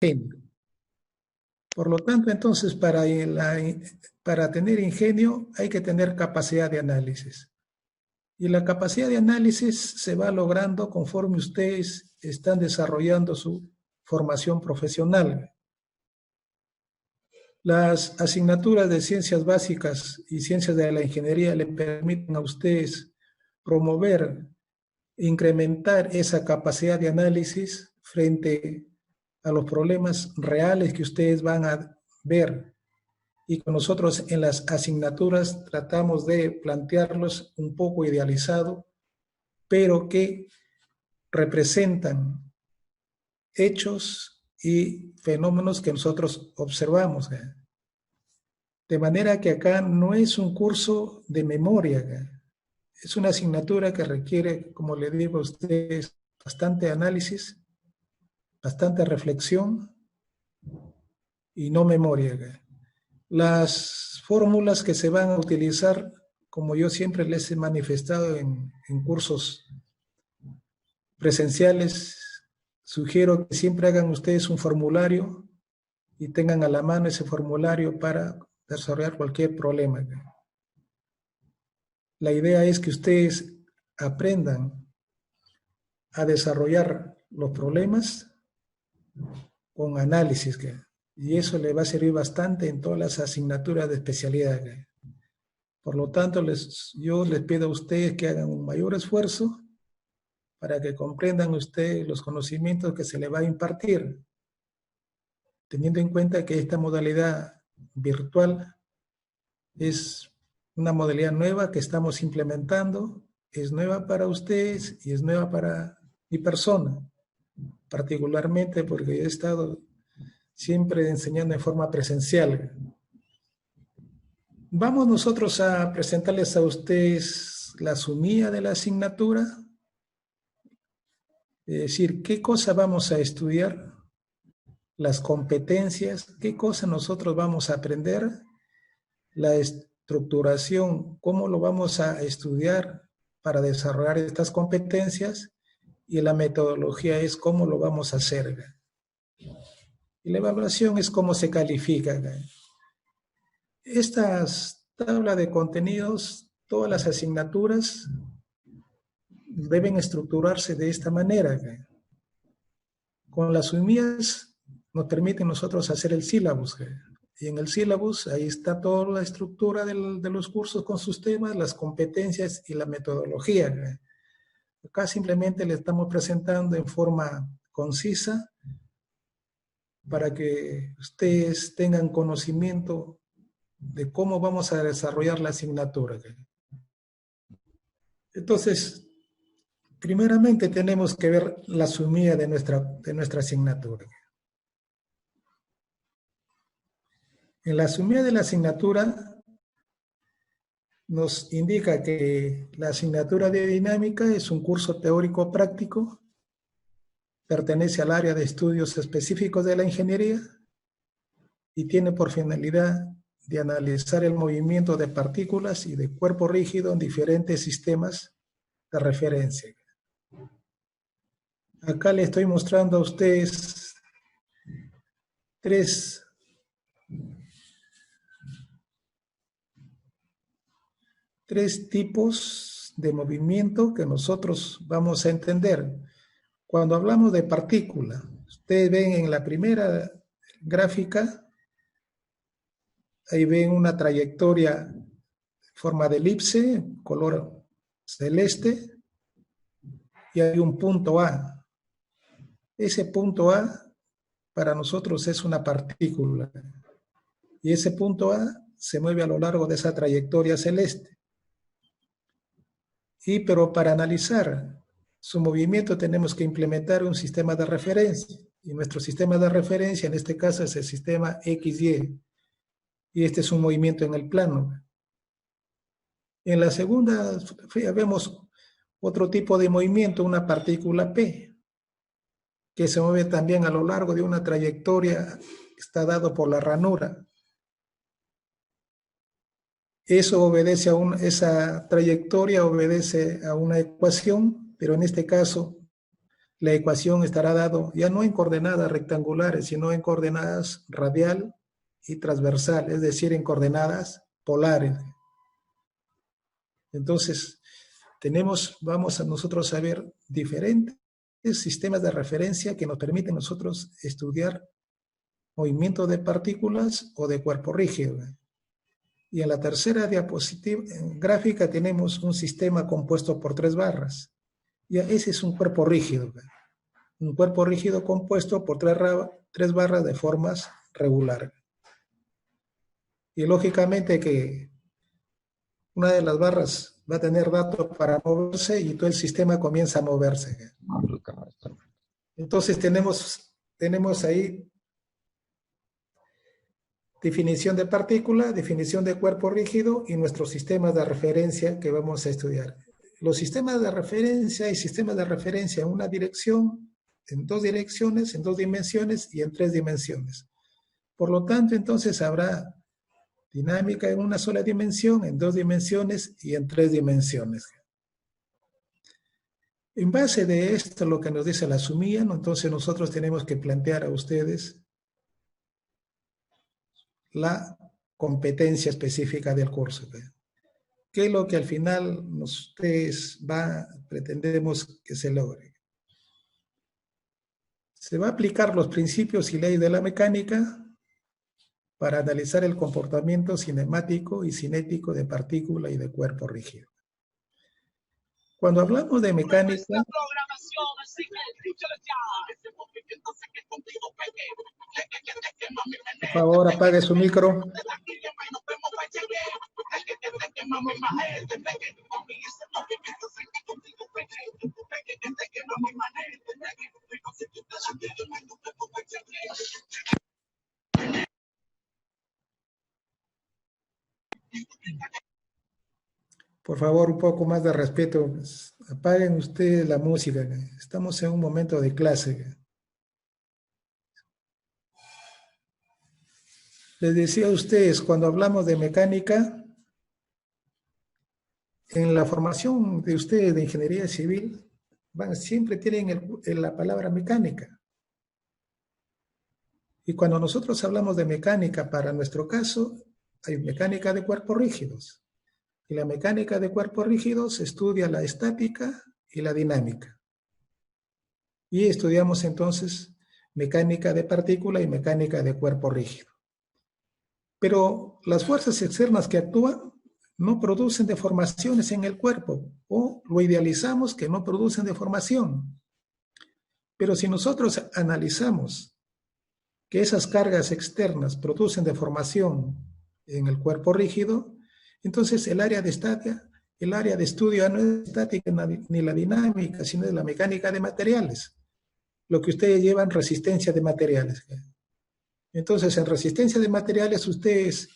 ingenio. Por lo tanto, entonces, para tener ingenio hay que tener capacidad de análisis. Y la capacidad de análisis se va logrando conforme ustedes están desarrollando su formación profesional. Las asignaturas de ciencias básicas y ciencias de la ingeniería le permiten a ustedes promover, incrementar esa capacidad de análisis frente a los problemas reales que ustedes van a ver. Y con nosotros en las asignaturas tratamos de plantearlos un poco idealizado, pero que representan hechos y fenómenos que nosotros observamos. De manera que acá no es un curso de memoria, es una asignatura que requiere, como le digo a ustedes, bastante análisis, bastante reflexión y no memoria. Las fórmulas que se van a utilizar, como yo siempre les he manifestado en cursos presenciales, sugiero que siempre hagan ustedes un formulario y tengan a la mano ese formulario para desarrollar cualquier problema. La idea es que ustedes aprendan a desarrollar los problemas con análisis, y eso les va a servir bastante en todas las asignaturas de especialidad. Por lo tanto, yo les pido a ustedes que hagan un mayor esfuerzo para que comprendan ustedes los conocimientos que se les va a impartir, teniendo en cuenta que esta modalidad virtual es una modalidad nueva que estamos implementando, es nueva para ustedes y es nueva para mi persona, particularmente porque he estado siempre enseñando en forma presencial. Vamos nosotros a presentarles a ustedes la sumía de la asignatura, es decir, qué cosa vamos a estudiar, las competencias, qué cosa nosotros vamos a aprender, la estructuración, cómo lo vamos a estudiar para desarrollar estas competencias, y la metodología es cómo lo vamos a hacer. Y la evaluación es cómo se califica. Estas tablas de contenidos, todas las asignaturas deben estructurarse de esta manera. Con las sumías nos permiten nosotros hacer el sílabus. Y en el sílabus ahí está toda la estructura de los cursos con sus temas, las competencias y la metodología. Acá simplemente le estamos presentando en forma concisa para que ustedes tengan conocimiento de cómo vamos a desarrollar la asignatura. Entonces, primeramente tenemos que ver la sumida de nuestra asignatura. En la sumida de la asignatura nos indica que la asignatura de dinámica es un curso teórico práctico, pertenece al área de estudios específicos de la ingeniería y tiene por finalidad de analizar el movimiento de partículas y de cuerpo rígido en diferentes sistemas de referencia. Acá le estoy mostrando a ustedes tres tipos de movimiento que nosotros vamos a entender. Cuando hablamos de partícula, ustedes ven en la primera gráfica, ahí ven una trayectoria en forma de elipse, color celeste, y hay un punto A. Ese punto A para nosotros es una partícula, y ese punto A se mueve a lo largo de esa trayectoria celeste. Pero para analizar su movimiento tenemos que implementar un sistema de referencia, y nuestro sistema de referencia en este caso es el sistema XY, y este es un movimiento en el plano. En la segunda vemos otro tipo de movimiento, una partícula P, que se mueve también a lo largo de una trayectoria que está dado por la ranura. Eso obedece esa trayectoria obedece a una ecuación, pero en este caso la ecuación estará dado ya no en coordenadas rectangulares, sino en coordenadas radial y transversal, es decir, en coordenadas polares. Entonces, vamos a nosotros a ver diferentes sistemas de referencia que nos permiten nosotros estudiar movimiento de partículas o de cuerpo rígido. Y en la tercera diapositiva gráfica tenemos un sistema compuesto por 3 barras. Ya ese es un cuerpo rígido. Un cuerpo rígido compuesto por 3 barras de formas regular. Y lógicamente que una de las barras va a tener datos para moverse y todo el sistema comienza a moverse. Entonces tenemos ahí definición de partícula, definición de cuerpo rígido y nuestros sistemas de referencia que vamos a estudiar. Los sistemas de referencia y sistemas de referencia en una dirección, en 2 direcciones, en 2 dimensiones y en 3 dimensiones. Por lo tanto, entonces habrá dinámica en una sola dimensión, en 2 dimensiones y en 3 dimensiones. En base de esto, lo que nos dice la sumía, ¿no? Entonces nosotros tenemos que plantear a ustedes la competencia específica del curso. ¿Qué es lo que al final ustedes pretendemos que se logre? Se va a aplicar los principios y leyes de la mecánica para analizar el comportamiento cinemático y cinético de partícula y de cuerpo rígido. Cuando hablamos de mecánica, por favor, apague su micro. Por favor, un poco más de respeto. Apaguen ustedes la música. Estamos en un momento de clase. Les decía a ustedes, cuando hablamos de mecánica, en la formación de ustedes de ingeniería civil, siempre tienen la palabra mecánica. Y cuando nosotros hablamos de mecánica, para nuestro caso, hay mecánica de cuerpos rígidos. Y la mecánica de cuerpos rígidos estudia la estática y la dinámica. Y estudiamos entonces mecánica de partícula y mecánica de cuerpo rígido. Pero las fuerzas externas que actúan no producen deformaciones en el cuerpo, o lo idealizamos que no producen deformación. Pero si nosotros analizamos que esas cargas externas producen deformación en el cuerpo rígido, entonces el área de estudio no es estática ni la dinámica, sino de la mecánica de materiales, lo que ustedes llevan resistencia de materiales. Entonces, en resistencia de materiales ustedes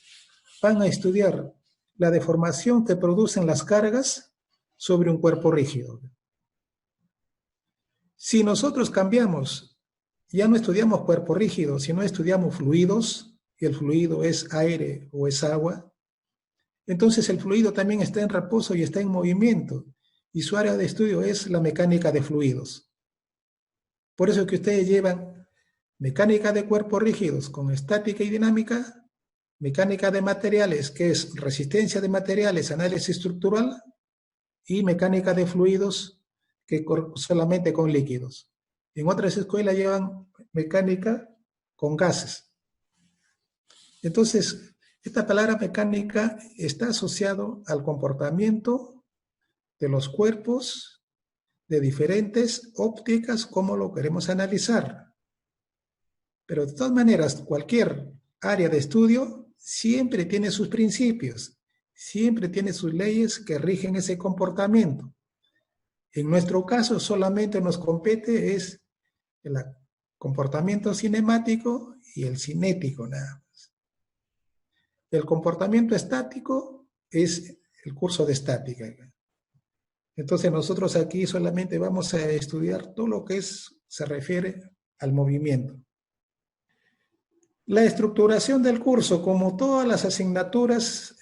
van a estudiar la deformación que producen las cargas sobre un cuerpo rígido. Si nosotros cambiamos, ya no estudiamos cuerpo rígido, sino estudiamos fluidos, y el fluido es aire o es agua, entonces el fluido también está en reposo y está en movimiento, y su área de estudio es la mecánica de fluidos. Por eso que ustedes llevan mecánica de cuerpos rígidos con estática y dinámica, mecánica de materiales, que es resistencia de materiales, análisis estructural, y mecánica de fluidos, que solamente con líquidos. En otras escuelas llevan mecánica con gases. Entonces, esta palabra mecánica está asociado al comportamiento de los cuerpos de diferentes ópticas, como lo queremos analizar. Pero de todas maneras, cualquier área de estudio siempre tiene sus principios, siempre tiene sus leyes que rigen ese comportamiento. En nuestro caso solamente nos compete es el comportamiento cinemático y el cinético nada más. El comportamiento estático es el curso de estática. Entonces nosotros aquí solamente vamos a estudiar todo lo que se refiere al movimiento. La estructuración del curso, como todas las asignaturas,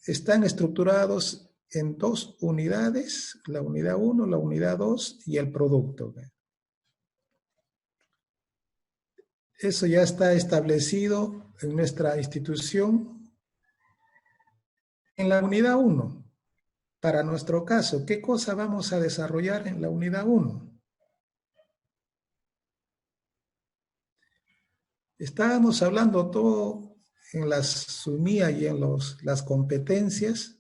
están estructurados en 2 unidades, la unidad 1, la unidad 2 y el producto. Eso ya está establecido en nuestra institución en la unidad 1. Para nuestro caso, ¿qué cosa vamos a desarrollar en la unidad 1? Estábamos hablando todo en las sumía y en las competencias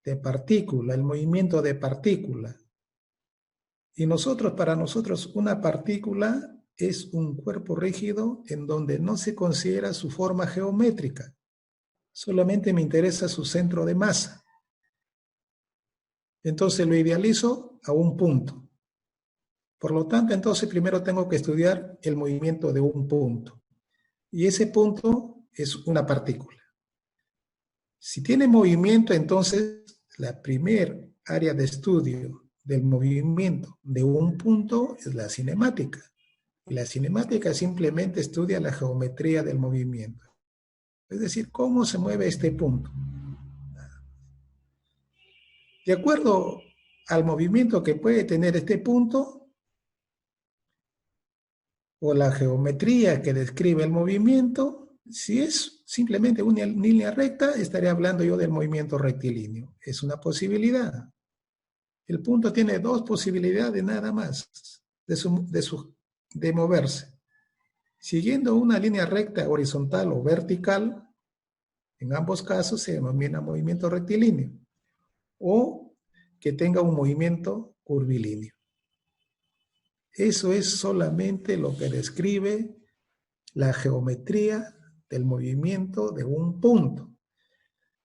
de partícula, el movimiento de partícula. Y para nosotros, una partícula es un cuerpo rígido en donde no se considera su forma geométrica. Solamente me interesa su centro de masa. Entonces lo idealizo a un punto. Por lo tanto, entonces primero tengo que estudiar el movimiento de un punto. Y ese punto es una partícula. Si tiene movimiento, entonces la primer área de estudio del movimiento de un punto es la cinemática. Y la cinemática simplemente estudia la geometría del movimiento. Es decir, cómo se mueve este punto. De acuerdo al movimiento que puede tener este punto, o la geometría que describe el movimiento, si es simplemente una línea recta, estaré hablando yo del movimiento rectilíneo. Es una posibilidad. El punto tiene dos posibilidades nada más de moverse. Siguiendo una línea recta horizontal o vertical, en ambos casos se denomina movimiento rectilíneo, o que tenga un movimiento curvilíneo. Eso es solamente lo que describe la geometría del movimiento de un punto.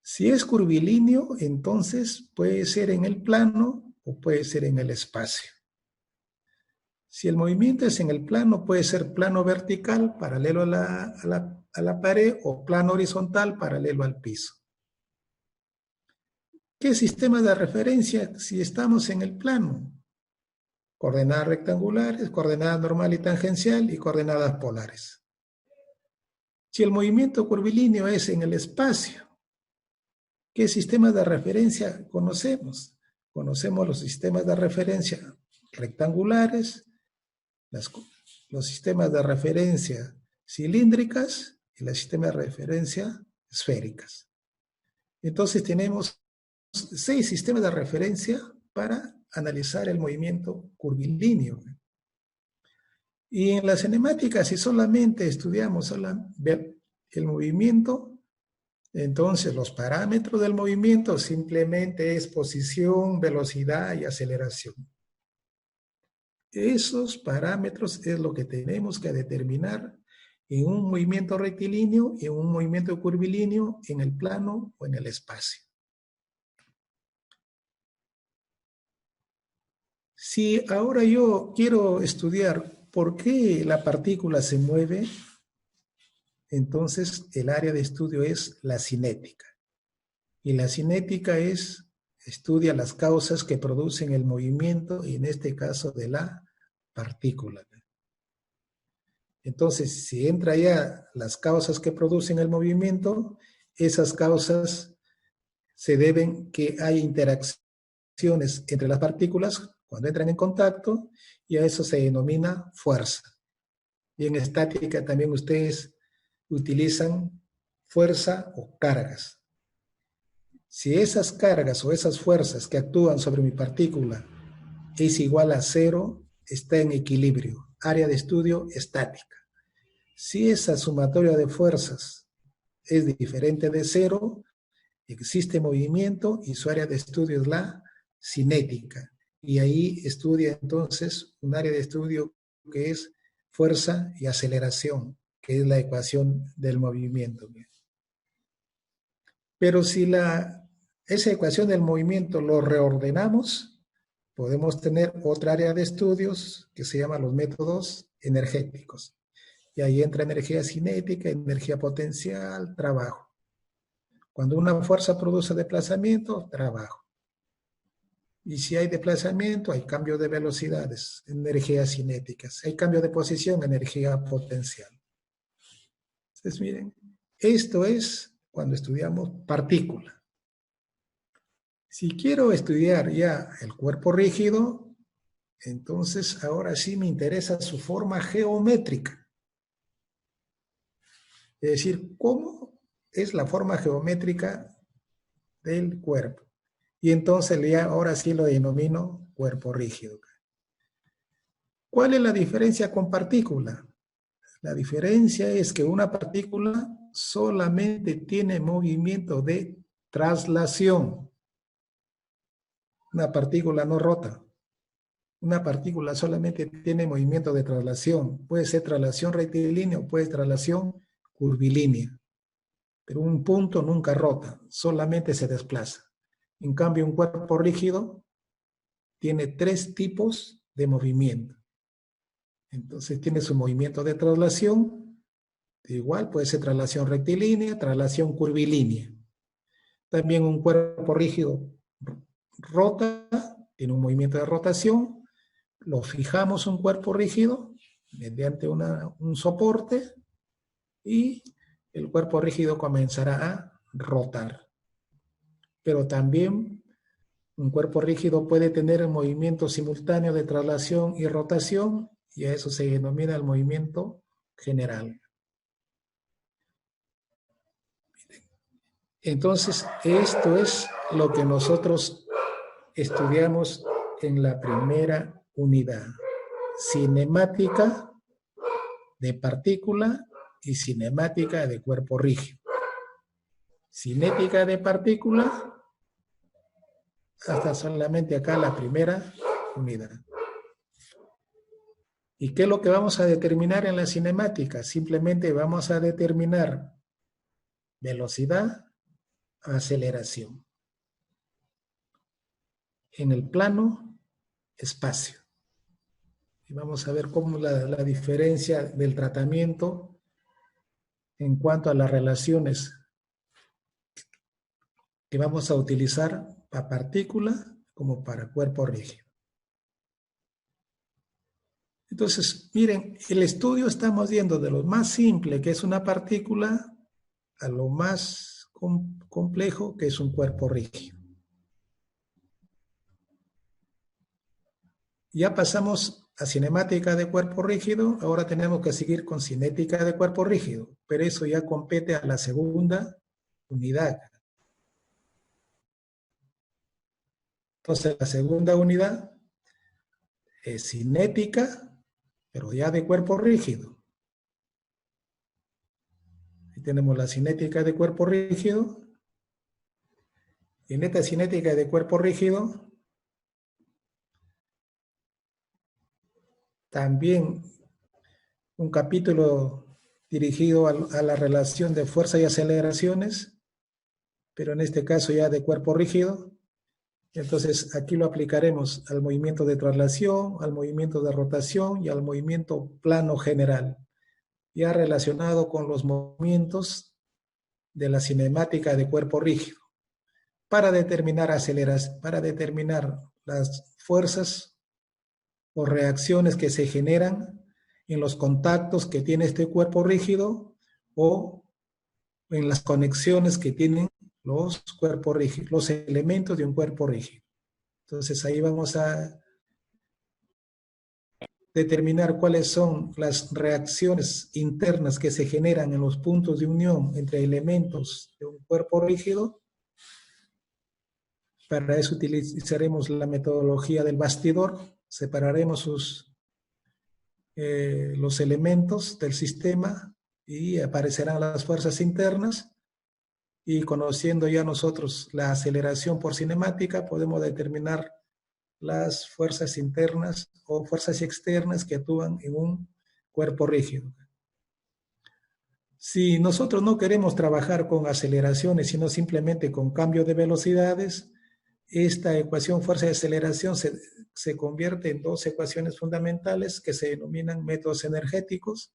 Si es curvilíneo, entonces puede ser en el plano o puede ser en el espacio. Si el movimiento es en el plano, puede ser plano vertical paralelo a la pared o plano horizontal paralelo al piso. ¿Qué sistema de referencia si estamos en el plano? Coordenadas rectangulares, coordenada normal y tangencial y coordenadas polares. Si el movimiento curvilíneo es en el espacio, ¿qué sistemas de referencia conocemos? Conocemos los sistemas de referencia rectangulares, los sistemas de referencia cilíndricas y los sistemas de referencia esféricas. Entonces tenemos 6 sistemas de referencia para analizar el movimiento curvilíneo. Y en la cinemática, si solamente estudiamos el movimiento, entonces los parámetros del movimiento simplemente es posición, velocidad y aceleración. Esos parámetros es lo que tenemos que determinar en un movimiento rectilíneo y en un movimiento curvilíneo en el plano o en el espacio. Si ahora yo quiero estudiar por qué la partícula se mueve, entonces el área de estudio es la cinética. Y la cinética estudia las causas que producen el movimiento, y en este caso de la partícula. Entonces, si entra ya las causas que producen el movimiento, esas causas se deben que hay interacciones entre las partículas cuando entran en contacto, y a eso se denomina fuerza. Y en estática también ustedes utilizan fuerza o cargas. Si esas cargas o esas fuerzas que actúan sobre mi partícula es igual a 0, está en equilibrio. Área de estudio estática. Si esa sumatoria de fuerzas es diferente de 0, existe movimiento y su área de estudio es la cinética. Y ahí estudia entonces un área de estudio que es fuerza y aceleración, que es la ecuación del movimiento. Pero si esa ecuación del movimiento lo reordenamos, podemos tener otra área de estudios que se llama los métodos energéticos. Y ahí entra energía cinética, energía potencial, trabajo. Cuando una fuerza produce desplazamiento, trabajo. Y si hay desplazamiento, hay cambio de velocidades, energía cinética. Si hay cambio de posición, energía potencial. Entonces, miren, esto es cuando estudiamos partícula. Si quiero estudiar ya el cuerpo rígido, entonces ahora sí me interesa su forma geométrica. Es decir, cómo es la forma geométrica del cuerpo. Y entonces ya ahora sí lo denomino cuerpo rígido. ¿Cuál es la diferencia con partícula? La diferencia es que una partícula solamente tiene movimiento de traslación. Una partícula no rota. Una partícula solamente tiene movimiento de traslación. Puede ser traslación rectilínea o puede ser traslación curvilínea. Pero un punto nunca rota, solamente se desplaza. En cambio, un cuerpo rígido tiene 3 tipos de movimiento. Entonces tiene su movimiento de traslación, igual puede ser traslación rectilínea, traslación curvilínea. También un cuerpo rígido rota, tiene un movimiento de rotación, lo fijamos un cuerpo rígido mediante un soporte y el cuerpo rígido comenzará a rotar. Pero también un cuerpo rígido puede tener un movimiento simultáneo de traslación y rotación, y a eso se denomina el movimiento general. Entonces, esto es lo que nosotros estudiamos en la primera unidad. Cinemática de partícula y cinemática de cuerpo rígido. Cinética de partícula, hasta solamente acá la primera unidad. ¿Y qué es lo que vamos a determinar en la cinemática? Simplemente vamos a determinar velocidad, aceleración. En el plano, espacio. Y vamos a ver cómo la diferencia del tratamiento en cuanto a las relaciones que vamos a utilizar para partícula como para cuerpo rígido. Entonces, miren, el estudio estamos yendo de lo más simple, que es una partícula, a lo más complejo, que es un cuerpo rígido. Ya pasamos a cinemática de cuerpo rígido, ahora tenemos que seguir con cinética de cuerpo rígido, pero eso ya compete a la segunda unidad. Entonces, la segunda unidad es cinética, pero ya de cuerpo rígido. Ahí tenemos la cinética de cuerpo rígido. Y en esta cinética de cuerpo rígido, también un capítulo dirigido a la relación de fuerza y aceleraciones, pero en este caso ya de cuerpo rígido. Entonces aquí lo aplicaremos al movimiento de traslación, al movimiento de rotación y al movimiento plano general, ya relacionado con los movimientos de la cinemática de cuerpo rígido, para determinar las fuerzas o reacciones que se generan en los contactos que tiene este cuerpo rígido o en las conexiones que tienen los cuerpos rígidos, los elementos de un cuerpo rígido. Entonces ahí vamos a determinar cuáles son las reacciones internas que se generan en los puntos de unión entre elementos de un cuerpo rígido. Para eso utilizaremos la metodología del bastidor, separaremos los elementos del sistema y aparecerán las fuerzas internas, y conociendo ya nosotros la aceleración por cinemática podemos determinar las fuerzas internas o fuerzas externas que actúan en un cuerpo rígido. Si nosotros no queremos trabajar con aceleraciones, sino simplemente con cambio de velocidades, esta ecuación fuerza y aceleración se convierte en 2 ecuaciones fundamentales que se denominan métodos energéticos.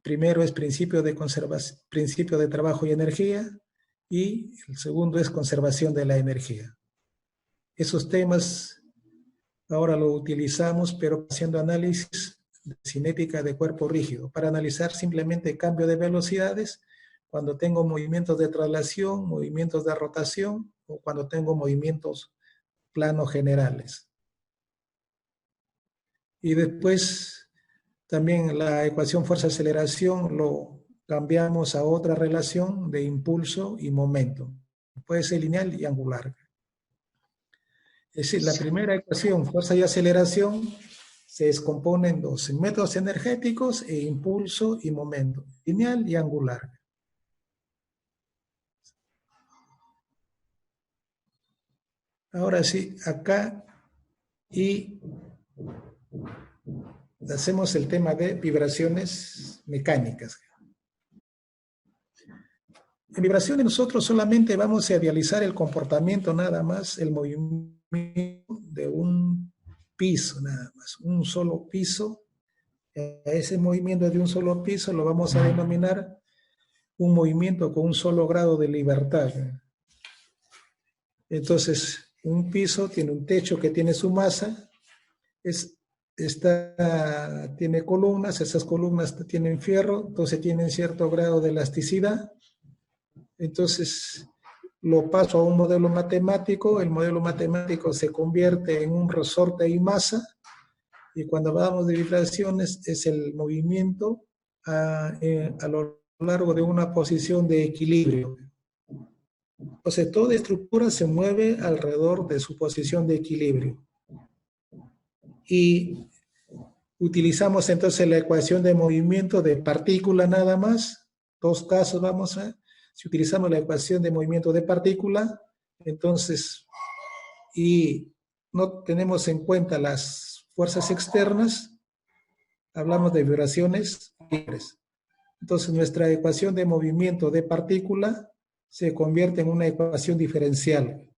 Primero es principio de trabajo y energía, y el segundo es conservación de la energía. Esos temas ahora lo utilizamos, pero haciendo análisis de cinética de cuerpo rígido, para analizar simplemente cambio de velocidades cuando tengo movimientos de traslación, movimientos de rotación o cuando tengo movimientos planos generales. Y después también la ecuación fuerza-aceleración lo cambiamos a otra relación de impulso y momento. Puede ser lineal y angular. Es decir, la primera ecuación, fuerza y aceleración, se descompone en dos, en métodos energéticos e impulso y momento, lineal y angular. Ahora sí, acá y hacemos el tema de vibraciones mecánicas. En vibraciones nosotros solamente vamos a idealizar el comportamiento nada más, el movimiento de un piso nada más, un solo piso. Ese movimiento de un solo piso lo vamos a denominar un movimiento con un solo grado de libertad. Entonces, un piso tiene un techo que tiene su masa, tiene columnas, esas columnas tienen fierro, entonces tienen cierto grado de elasticidad. Entonces, lo paso a un modelo matemático, el modelo matemático se convierte en un resorte y masa, y cuando hablamos de vibraciones es el movimiento a lo largo de una posición de equilibrio. Entonces, toda estructura se mueve alrededor de su posición de equilibrio. Y utilizamos entonces la ecuación de movimiento de partícula nada más. Dos casos vamos a... Si utilizamos la ecuación de movimiento de partícula, entonces, y no tenemos en cuenta las fuerzas externas, hablamos de vibraciones libres. Entonces, nuestra ecuación de movimiento de partícula se convierte en una ecuación diferencial.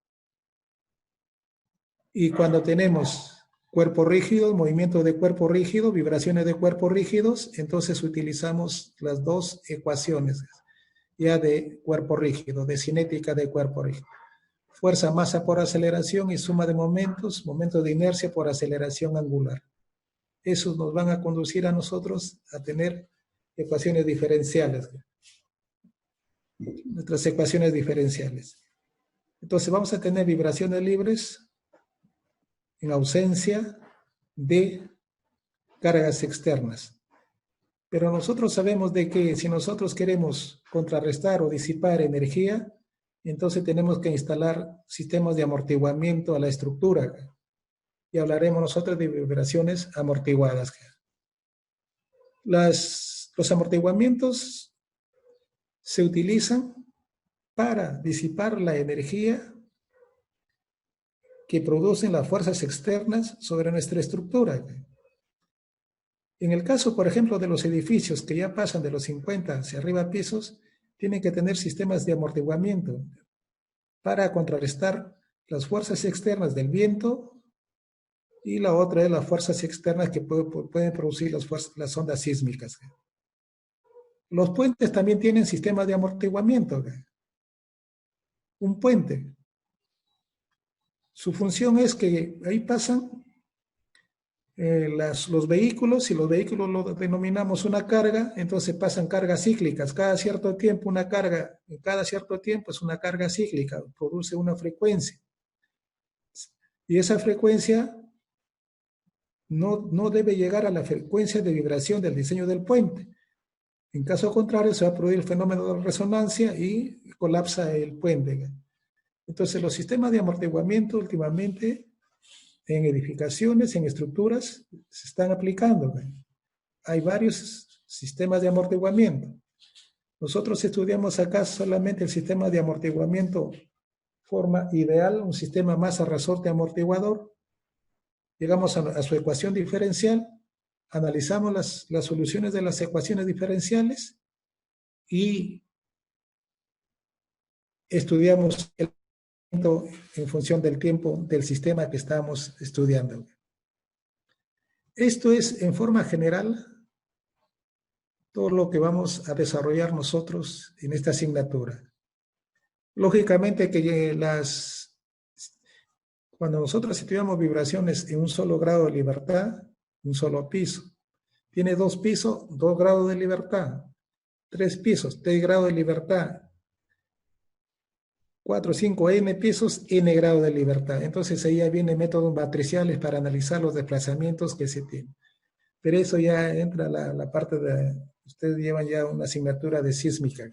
Y cuando tenemos cuerpo rígido, movimiento de cuerpo rígido, vibraciones de cuerpos rígidos, entonces utilizamos las dos ecuaciones ya de cuerpo rígido, de cinética de cuerpo rígido. Fuerza, masa por aceleración y suma de momentos, momentos de inercia por aceleración angular. Esos nos van a conducir a nosotros a tener ecuaciones diferenciales. Nuestras ecuaciones diferenciales. Entonces vamos a tener vibraciones libres en ausencia de cargas externas. Pero nosotros sabemos de que si nosotros queremos contrarrestar o disipar energía, entonces tenemos que instalar sistemas de amortiguamiento a la estructura. Y hablaremos nosotros de vibraciones amortiguadas. Los amortiguamientos se utilizan para disipar la energía que producen las fuerzas externas sobre nuestra estructura. En el caso, por ejemplo, de los edificios que ya pasan de los 50 hacia arriba pisos, tienen que tener sistemas de amortiguamiento para contrarrestar las fuerzas externas del viento, y la otra es las fuerzas externas que pueden producir las ondas sísmicas. Los puentes también tienen sistemas de amortiguamiento. Un puente, su función es que ahí pasan los vehículos, y los vehículos lo denominamos una carga, entonces pasan cargas cíclicas. Cada cierto tiempo una carga, cada cierto tiempo es una carga cíclica, produce una frecuencia. Y esa frecuencia no debe llegar a la frecuencia de vibración del diseño del puente. En caso contrario, se va a producir el fenómeno de resonancia y colapsa el puente. Entonces, los sistemas de amortiguamiento últimamente en edificaciones, en estructuras, se están aplicando. Hay varios sistemas de amortiguamiento. Nosotros estudiamos acá solamente el sistema de amortiguamiento forma ideal, un sistema masa resorte amortiguador. Llegamos a su ecuación diferencial, analizamos las soluciones de las ecuaciones diferenciales y estudiamos el en función del tiempo del sistema que estamos estudiando. Esto es, en forma general, todo lo que vamos a desarrollar nosotros en esta asignatura. Lógicamente que cuando nosotros estudiamos vibraciones en un solo grado de libertad, un solo piso, tiene 2 pisos, 2 grados de libertad, 3 pisos, 3 grados de libertad, 4, 5, n pisos, n grados de libertad. Entonces ahí ya vienen métodos matriciales para analizar los desplazamientos que se tienen. Pero eso ya entra la parte Ustedes llevan ya una asignatura de sísmica.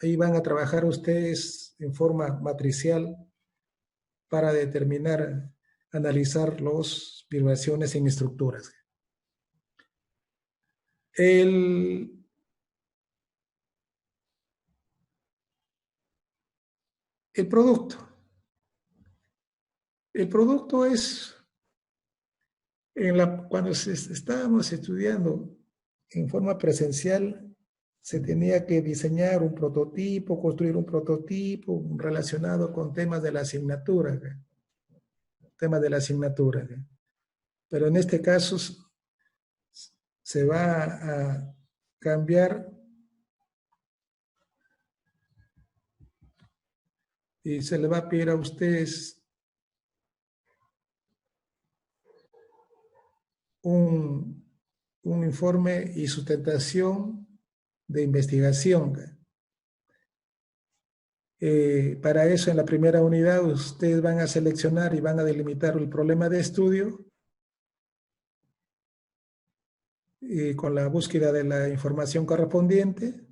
Ahí van a trabajar ustedes en forma matricial para determinar, analizar las vibraciones en estructuras. El producto. El producto es, cuando estábamos estudiando en forma presencial, se tenía que diseñar un prototipo, construir un prototipo relacionado con temas de la asignatura. Temas de la asignatura. Pero en este caso se va a cambiar y se le va a pedir a ustedes un informe y sustentación de investigación. Para eso, en la primera unidad, ustedes van a seleccionar y van a delimitar el problema de estudio con la búsqueda de la información correspondiente.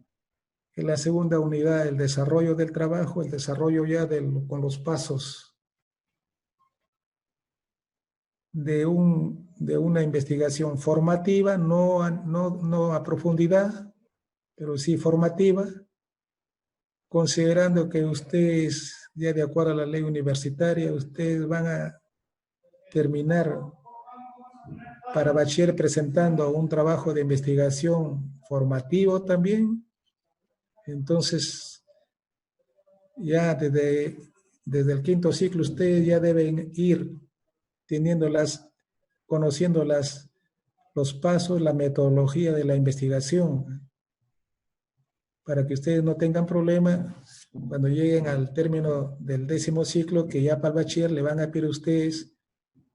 En la segunda unidad, el desarrollo del trabajo, el desarrollo ya con los pasos de una investigación formativa, no a profundidad, pero sí formativa, considerando que ustedes, ya de acuerdo a la ley universitaria, ustedes van a terminar para bachiller presentando un trabajo de investigación formativo también. Entonces, ya desde el quinto ciclo ustedes ya deben ir conociendo los pasos, la metodología de la investigación, para que ustedes no tengan problema cuando lleguen al término del 10º ciclo, que ya para el bachiller le van a pedir a ustedes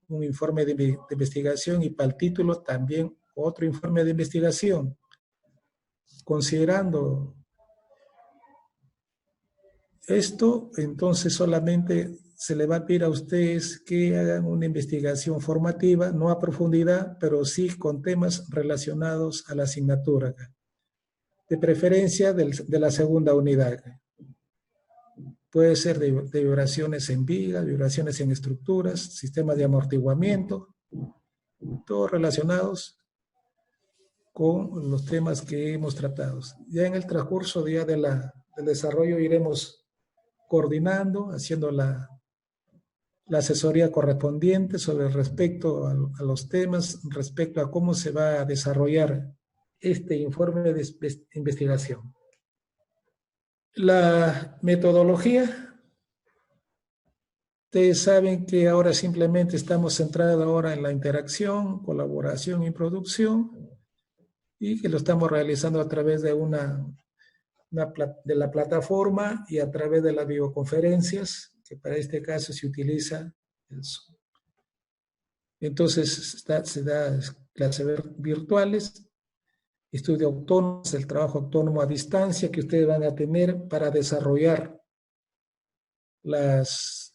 un informe de investigación y para el título también otro informe de investigación, considerando esto. Entonces solamente se le va a pedir a ustedes que hagan una investigación formativa, no a profundidad, pero sí con temas relacionados a la asignatura, de preferencia de la segunda unidad. Puede ser de vibraciones en vigas, vibraciones en estructuras, sistemas de amortiguamiento, todos relacionados con los temas que hemos tratado. Ya en el transcurso del desarrollo iremos coordinando, haciendo la asesoría correspondiente sobre respecto a los temas, respecto a cómo se va a desarrollar este informe de investigación. La metodología, ustedes saben que ahora simplemente estamos centrados ahora en la interacción, colaboración y producción, y que lo estamos realizando a través de de la plataforma y a través de las videoconferencias, que para este caso se utiliza el Zoom. Entonces se da clases virtuales, estudio autónomo, el trabajo autónomo a distancia que ustedes van a tener para desarrollar los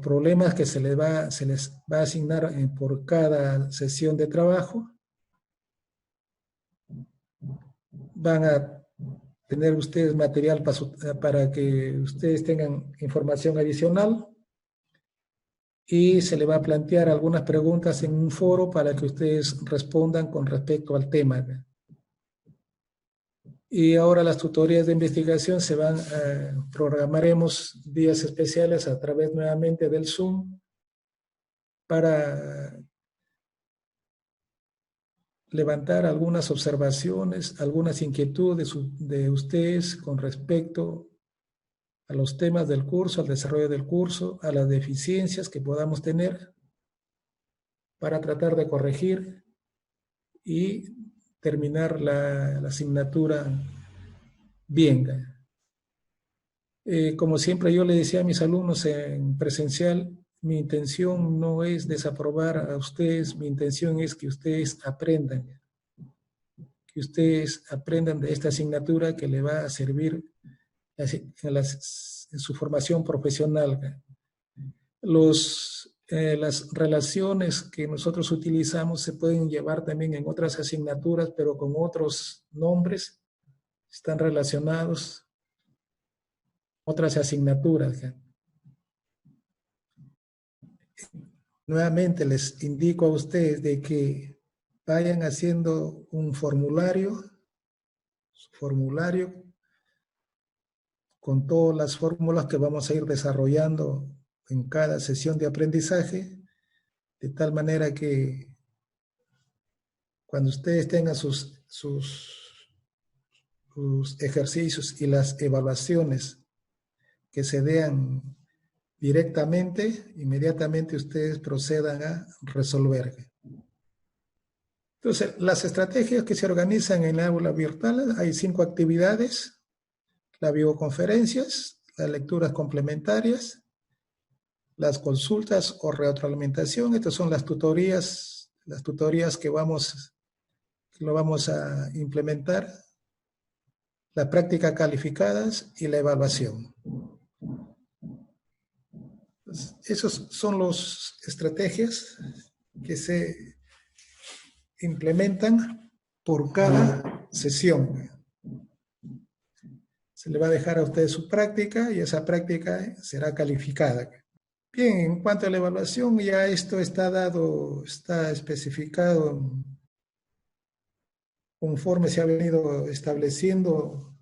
problemas que se les va a asignar por cada sesión de trabajo. Van a tener ustedes material para que ustedes tengan información adicional y se le va a plantear algunas preguntas en un foro para que ustedes respondan con respecto al tema. Y ahora las tutorías de investigación programaremos días especiales a través nuevamente del Zoom para levantar algunas observaciones, algunas inquietudes de ustedes con respecto a los temas del curso, al desarrollo del curso, a las deficiencias que podamos tener para tratar de corregir y terminar la asignatura bien. Como siempre yo le decía a mis alumnos en presencial, mi intención no es desaprobar a ustedes, mi intención es que ustedes aprendan de esta asignatura que le va a servir en su formación profesional. Las relaciones que nosotros utilizamos se pueden llevar también en otras asignaturas, pero con otros nombres, están relacionados otras asignaturas. Nuevamente les indico a ustedes de que vayan haciendo un formulario con todas las fórmulas que vamos a ir desarrollando en cada sesión de aprendizaje, de tal manera que cuando ustedes tengan sus ejercicios y las evaluaciones que se den directamente, inmediatamente ustedes procedan a resolver. Entonces, las estrategias que se organizan en la aula virtual, hay 5 actividades: las videoconferencias, las lecturas complementarias, las consultas o retroalimentación. Estas son las tutorías que lo vamos a implementar, las prácticas calificadas y la evaluación. Entonces, esas son las estrategias que se implementan por cada sesión. Se le va a dejar a usted su práctica y esa práctica será calificada. Bien, en cuanto a la evaluación, ya esto está dado, está especificado conforme se ha venido estableciendo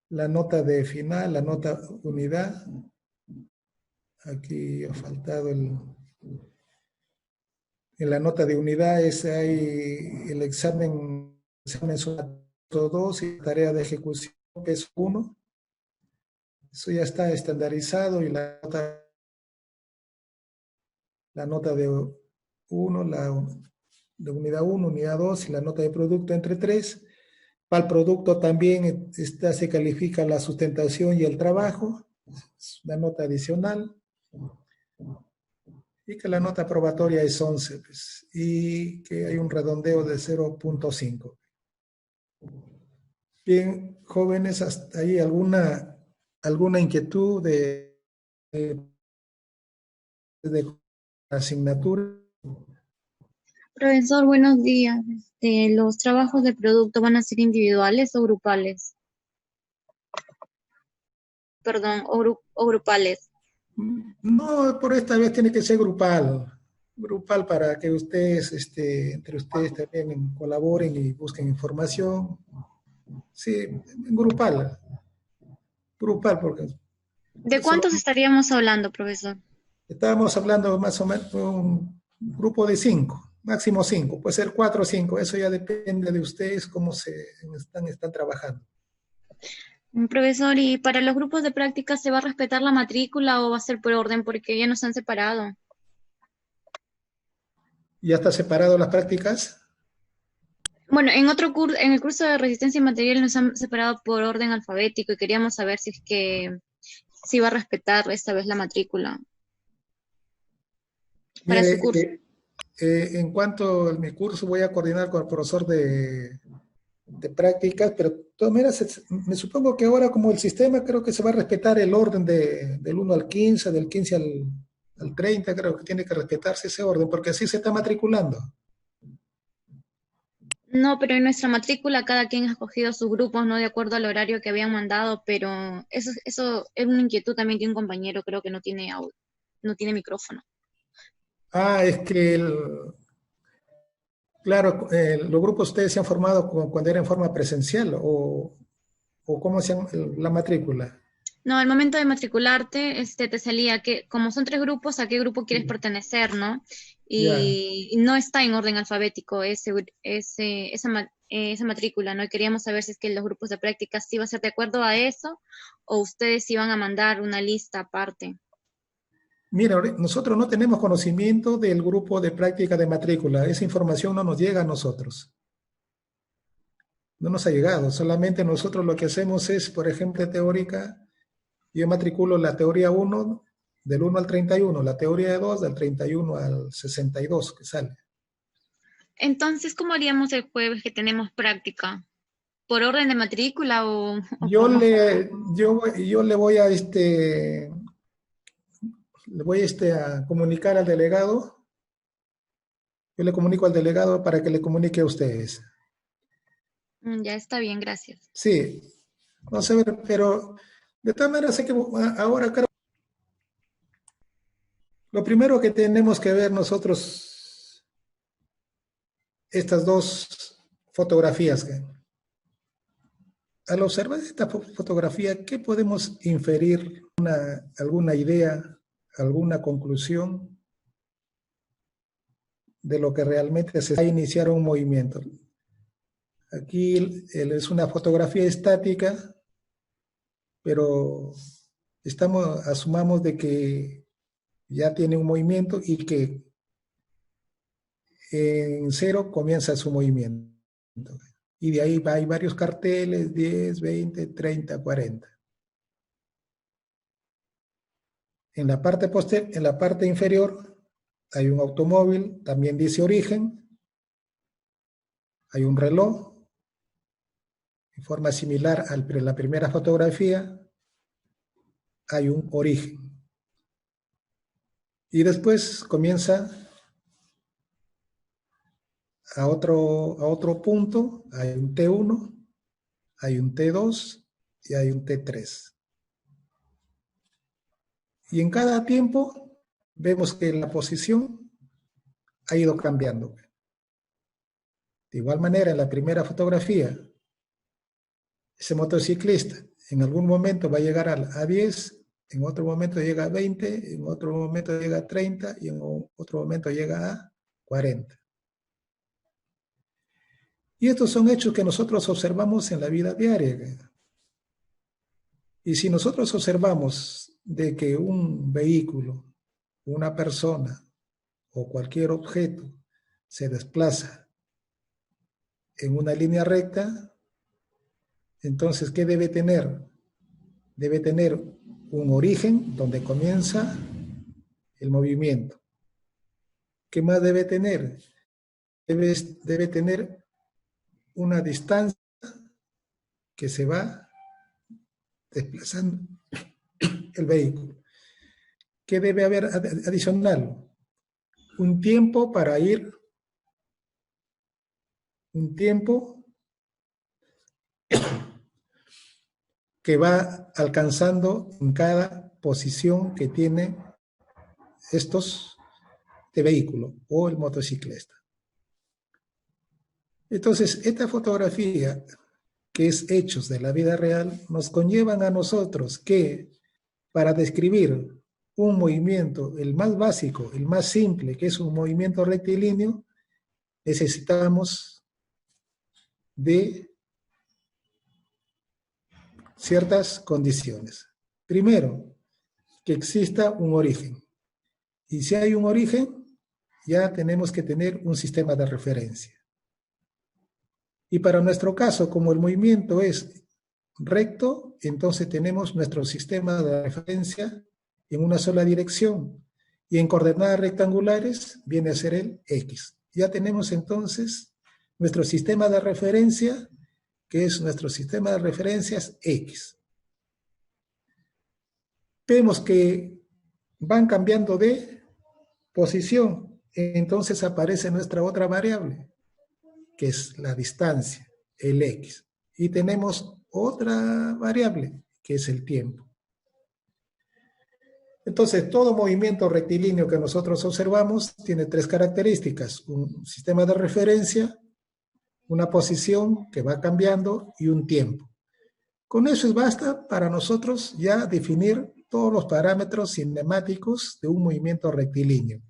la nota de final, la nota unidad. Aquí ha faltado en la nota de unidad hay el examen son 2 y tarea de ejecución es 1. Eso ya está estandarizado y la nota de 1, de unidad 1, unidad 2 y la nota de producto entre 3. Para el producto también se califica la sustentación y el trabajo, es una nota adicional. Y que la nota probatoria es 11, pues, y que hay un redondeo de 0.5. Bien, jóvenes, hasta ahí alguna inquietud de asignatura. Profesor, buenos días. ¿Los trabajos de producto van a ser individuales o grupales? Perdón, o grupales. No, por esta vez tiene que ser grupal. Grupal para que ustedes, entre ustedes también colaboren y busquen información. Sí, grupal. Grupal, porque ¿De cuántos estaríamos hablando, profesor? estábamos hablando más o menos de un grupo de 5, máximo 5, puede ser 4 o 5, eso ya depende de ustedes cómo están trabajando. Profesor, ¿y para los grupos de práctica se va a respetar la matrícula o va a ser por orden porque ya nos han separado? ¿Ya está separado las prácticas? Bueno, en el curso de resistencia material nos han separado por orden alfabético y queríamos saber si es que si va a respetar esta vez la matrícula para su Mire, curso. en cuanto a mi curso voy a coordinar con el profesor de prácticas, pero de todas maneras, me supongo que ahora como el sistema creo que se va a respetar el orden del 1 al 15, del 15 al 30, creo que tiene que respetarse ese orden, porque así se está matriculando. No, pero en nuestra matrícula cada quien ha escogido sus grupos, no de acuerdo al horario que habían mandado, pero eso es una inquietud también de un compañero, creo que no tiene no tiene micrófono. Ah, es que, claro, los grupos ustedes se han formado cuando era en forma presencial o cómo se han, la matrícula. No, al momento de matricularte, te salía que, como son 3 grupos, ¿a qué grupo quieres pertenecer, no? Ya. Y no está en orden alfabético esa matrícula, ¿no? Y queríamos saber si es que los grupos de práctica sí iba a ser de acuerdo a eso, o ustedes iban a mandar una lista aparte. Mira, nosotros no tenemos conocimiento del grupo de práctica de matrícula. Esa información no nos llega a nosotros. No nos ha llegado. Solamente nosotros lo que hacemos es, por ejemplo, teórica. Yo matriculo la teoría 1 del 1 al 31, la teoría 2 del 31 al 62 que sale. Entonces, ¿cómo haríamos el jueves que tenemos práctica? ¿Por orden de matrícula o Yo cómo? le, yo le voy a comunicar al delegado, yo le comunico al delegado para que le comunique a ustedes. Ya está bien, gracias. Sí, vamos a ver, pero de todas maneras sé que ahora creo, lo primero que tenemos que ver nosotros, estas dos fotografías, al observar esta fotografía, ¿qué podemos inferir? ¿Alguna idea, alguna conclusión de lo que realmente se va a iniciar un movimiento? Aquí es una fotografía estática, pero asumamos de que ya tiene un movimiento y que en cero comienza su movimiento. Y de ahí hay varios carteles, 10, 20, 30, 40. En la parte inferior hay un automóvil, también dice origen, hay un reloj, en forma similar a la primera fotografía, hay un origen. Y después comienza a otro punto, hay un T1, hay un T2 y hay un T3. Y en cada tiempo vemos que la posición ha ido cambiando. De igual manera, en la primera fotografía, ese motociclista en algún momento va a llegar a 10, en otro momento llega a 20, en otro momento llega a 30 y en otro momento llega a 40. Y estos son hechos que nosotros observamos en la vida diaria. Y si nosotros observamos de que un vehículo, una persona o cualquier objeto se desplaza en una línea recta, entonces, ¿qué debe tener? Debe tener un origen donde comienza el movimiento. ¿Qué más debe tener? Debe tener una distancia que se va desplazando el vehículo. ¿Qué debe haber adicional? Un tiempo para ir, un tiempo que va alcanzando en cada posición que tiene este vehículo o el motociclista. Entonces, esta fotografía, que es hechos de la vida real, nos conllevan a nosotros que para describir un movimiento, el más básico, el más simple, que es un movimiento rectilíneo, necesitamos de ciertas condiciones. Primero, que exista un origen. Y si hay un origen, ya tenemos que tener un sistema de referencia. Y para nuestro caso, como el movimiento es recto, entonces tenemos nuestro sistema de referencia en una sola dirección. Y en coordenadas rectangulares viene a ser el X. Ya tenemos entonces nuestro sistema de referencia, que es nuestro sistema de referencias X. Vemos que van cambiando de posición, entonces aparece nuestra otra variable, que es la distancia, el X. Y tenemos otra variable, que es el tiempo. Entonces, todo movimiento rectilíneo que nosotros observamos tiene tres características: un sistema de referencia, una posición que va cambiando y un tiempo. Con eso basta para nosotros ya definir todos los parámetros cinemáticos de un movimiento rectilíneo.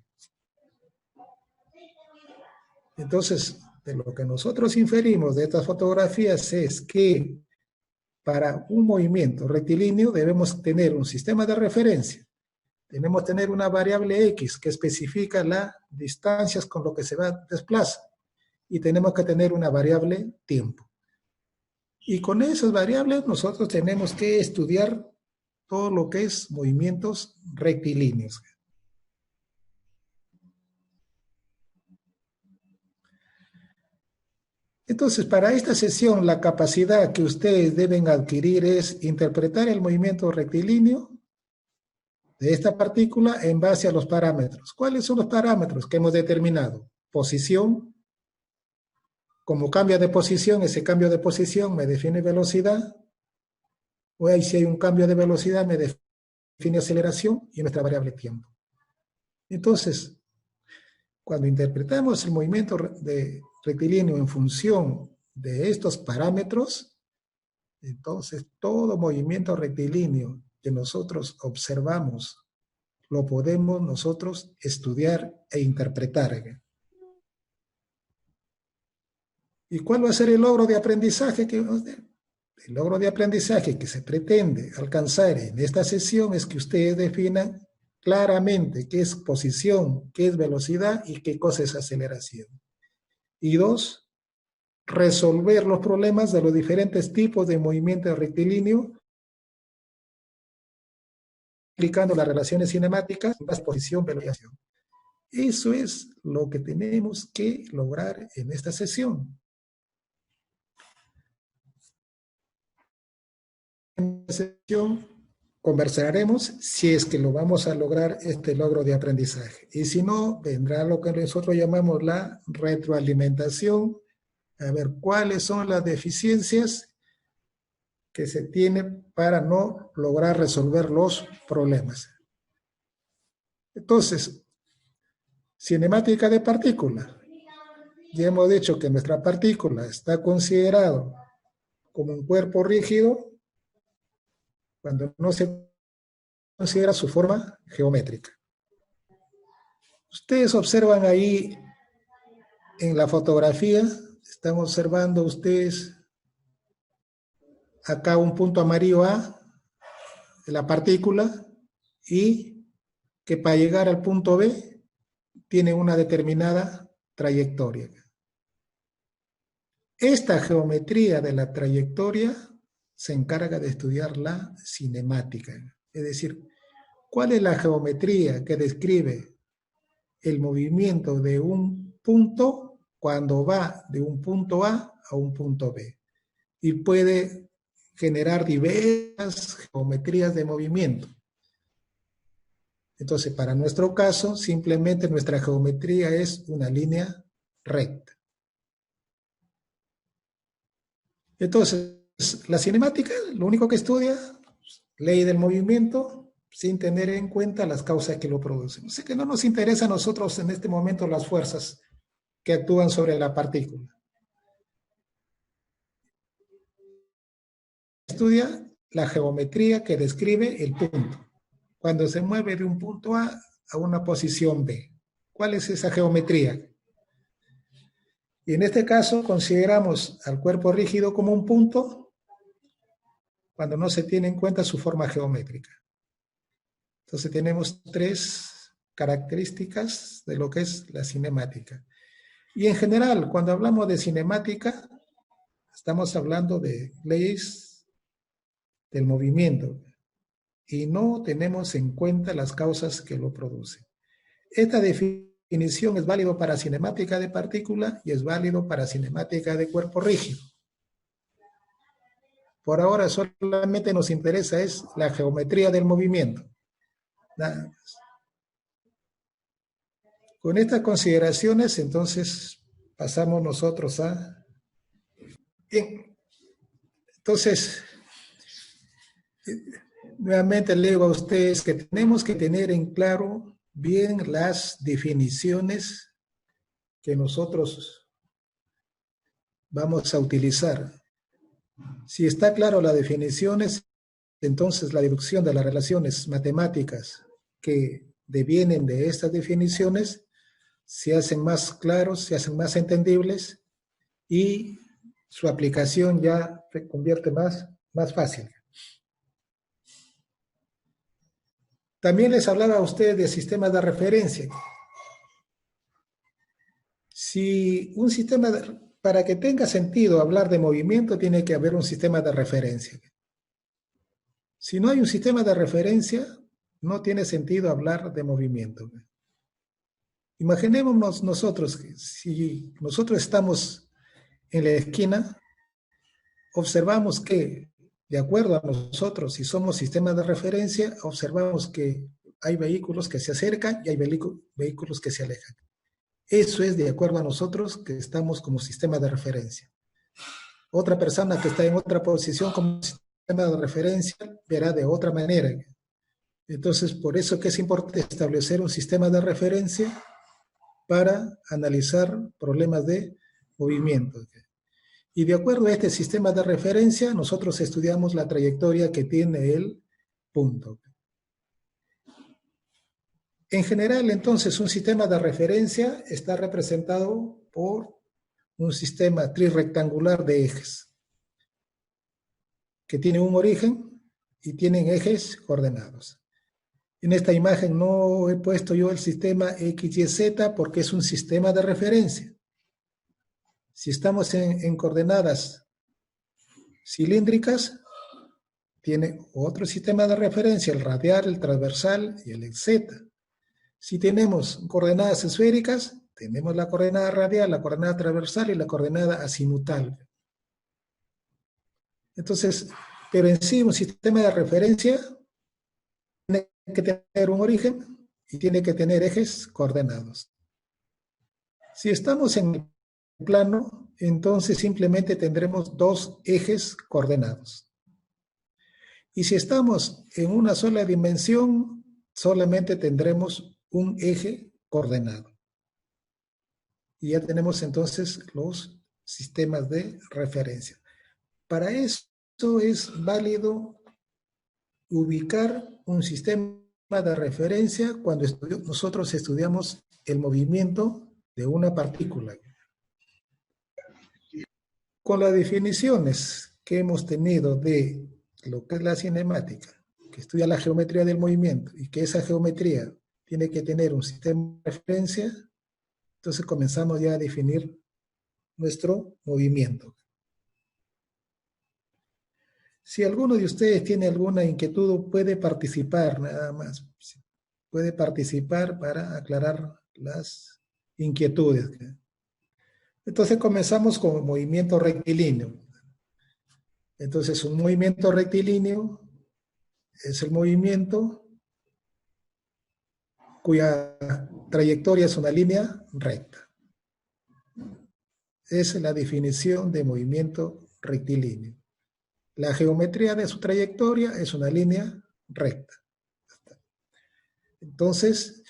Entonces, de lo que nosotros inferimos de estas fotografías es que para un movimiento rectilíneo debemos tener un sistema de referencia. Tenemos que tener una variable X que especifica las distancias con lo que se va a desplazar. Y tenemos que tener una variable tiempo. Y con esas variables nosotros tenemos que estudiar todo lo que es movimientos rectilíneos. Entonces, para esta sesión, la capacidad que ustedes deben adquirir es interpretar el movimiento rectilíneo de esta partícula en base a los parámetros. ¿Cuáles son los parámetros que hemos determinado? Posición. Como cambia de posición, ese cambio de posición me define velocidad. O ahí si hay un cambio de velocidad, me define aceleración y nuestra variable tiempo. Entonces, cuando interpretamos el movimiento rectilíneo en función de estos parámetros, entonces todo movimiento rectilíneo que nosotros observamos lo podemos nosotros estudiar e interpretar. ¿Y cuál va a ser el logro de aprendizaje el logro de aprendizaje que se pretende alcanzar en esta sesión es que ustedes definan claramente qué es posición, qué es velocidad y qué cosa es aceleración. Y dos, resolver los problemas de los diferentes tipos de movimiento rectilíneo aplicando las relaciones cinemáticas, más posición, velocidad. Eso es lo que tenemos que lograr en esta sesión. En esta sesión conversaremos si es que lo vamos a lograr este logro de aprendizaje. Y si no, vendrá lo que nosotros llamamos la retroalimentación, a ver cuáles son las deficiencias que se tienen para no lograr resolver los problemas. Entonces, cinemática de partícula. Ya hemos dicho que nuestra partícula está considerada como un cuerpo rígido cuando no se considera su forma geométrica. Ustedes observan ahí en la fotografía, están observando ustedes acá un punto amarillo A de la partícula y que para llegar al punto B tiene una determinada trayectoria. Esta geometría de la trayectoria se encarga de estudiar la cinemática, es decir, ¿cuál es la geometría que describe el movimiento de un punto cuando va de un punto A a un punto B? Y puede generar diversas geometrías de movimiento. Entonces, para nuestro caso, simplemente nuestra geometría es una línea recta. Entonces, la cinemática, lo único que estudia, ley del movimiento, sin tener en cuenta las causas que lo producen. O sea que no nos interesa a nosotros en este momento las fuerzas que actúan sobre la partícula. Estudia la geometría que describe el punto. Cuando se mueve de un punto A a una posición B. ¿Cuál es esa geometría? Y en este caso consideramos al cuerpo rígido como un punto cuando no se tiene en cuenta su forma geométrica. Entonces tenemos tres características de lo que es la cinemática. Y en general, cuando hablamos de cinemática, estamos hablando de leyes del movimiento y no tenemos en cuenta las causas que lo producen. Esta definición es válido para cinemática de partícula y es válido para cinemática de cuerpo rígido. Por ahora solamente nos interesa es la geometría del movimiento. Nada más. Con estas consideraciones, entonces, pasamos nosotros a... Bien. Entonces, nuevamente le digo a ustedes que tenemos que tener en claro bien las definiciones que nosotros vamos a utilizar. Si está claro las definiciones, entonces la deducción de las relaciones matemáticas que devienen de estas definiciones se hacen más claros, se hacen más entendibles y su aplicación ya se convierte más fácil. También les hablaba a ustedes de sistemas de referencia. Si un sistema, para que tenga sentido hablar de movimiento, tiene que haber un sistema de referencia. Si no hay un sistema de referencia, no tiene sentido hablar de movimiento. Imaginémonos nosotros que si nosotros estamos en la esquina, observamos que, de acuerdo a nosotros, si somos sistemas de referencia, observamos que hay vehículos que se acercan y hay vehículos que se alejan. Eso es de acuerdo a nosotros que estamos como sistema de referencia. Otra persona que está en otra posición como sistema de referencia verá de otra manera. Entonces, por eso que es importante establecer un sistema de referencia para analizar problemas de movimiento. Y de acuerdo a este sistema de referencia, nosotros estudiamos la trayectoria que tiene el punto. En general, entonces, un sistema de referencia está representado por un sistema trirrectangular de ejes, que tiene un origen y tienen ejes coordenados. En esta imagen no he puesto yo el sistema X, Y, Z porque es un sistema de referencia. Si estamos en coordenadas cilíndricas, tiene otro sistema de referencia, el radial, el transversal y el Z. Si tenemos coordenadas esféricas, tenemos la coordenada radial, la coordenada transversal y la coordenada azimutal. Entonces, pero en sí un sistema de referencia tiene que tener un origen y tiene que tener ejes coordenados. Si estamos en el plano, entonces simplemente tendremos dos ejes coordenados. Y si estamos en una sola dimensión, solamente tendremos un eje coordenado. Y ya tenemos entonces los sistemas de referencia. Para eso es válido ubicar un sistema de referencia cuando nosotros estudiamos el movimiento de una partícula. Con las definiciones que hemos tenido de lo que es la cinemática, que estudia la geometría del movimiento y que esa geometría tiene que tener un sistema de referencia, entonces comenzamos ya a definir nuestro movimiento. Si alguno de ustedes tiene alguna inquietud, puede participar nada más. Puede participar para aclarar las inquietudes. Entonces comenzamos con movimiento rectilíneo. Entonces un movimiento rectilíneo es el movimiento cuya trayectoria es una línea recta. Esa es la definición de movimiento rectilíneo. La geometría de su trayectoria es una línea recta. Entonces,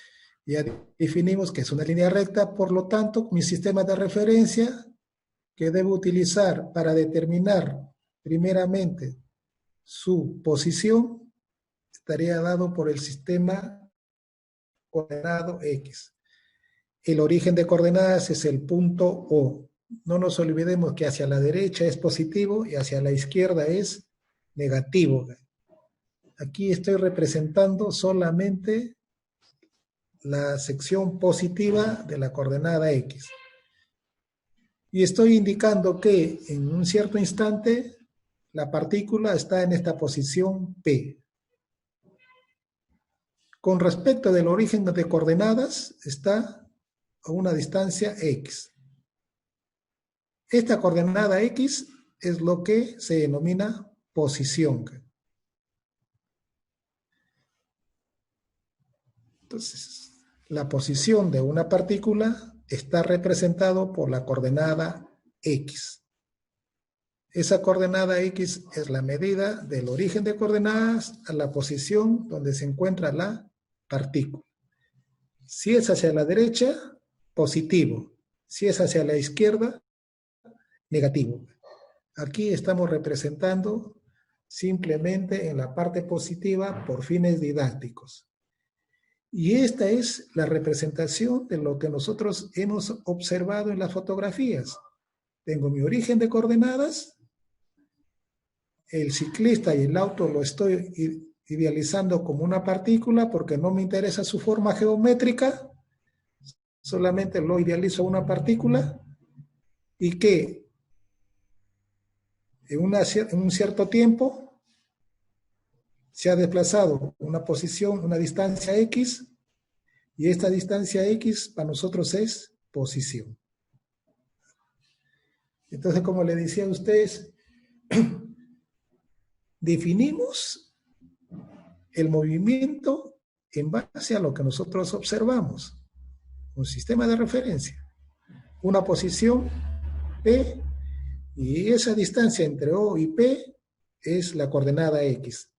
ya definimos que es una línea recta, por lo tanto, mi sistema de referencia que debo utilizar para determinar primeramente su posición estaría dado por el sistema coordenado X. El origen de coordenadas es el punto O. No nos olvidemos que hacia la derecha es positivo y hacia la izquierda es negativo. Aquí estoy representando solamente la sección positiva de la coordenada X. Y estoy indicando que en un cierto instante la partícula está en esta posición P. Con respecto del origen de coordenadas, está a una distancia X. Esta coordenada X es lo que se denomina posición. Entonces, la posición de una partícula está representado por la coordenada X. Esa coordenada X es la medida del origen de coordenadas a la posición donde se encuentra la partícula. Si es hacia la derecha, positivo. Si es hacia la izquierda, negativo. Aquí estamos representando simplemente en la parte positiva por fines didácticos. Y esta es la representación de lo que nosotros hemos observado en las fotografías. Tengo mi origen de coordenadas, el ciclista y el auto lo estoy idealizando como una partícula porque no me interesa su forma geométrica, solamente lo idealizo una partícula y que en un cierto tiempo se ha desplazado una posición, una distancia X, y esta distancia X para nosotros es posición. Entonces, como le decía a ustedes, definimos el movimiento en base a lo que nosotros observamos. Un sistema de referencia. Una posición P, y esa distancia entre O y P es la coordenada X.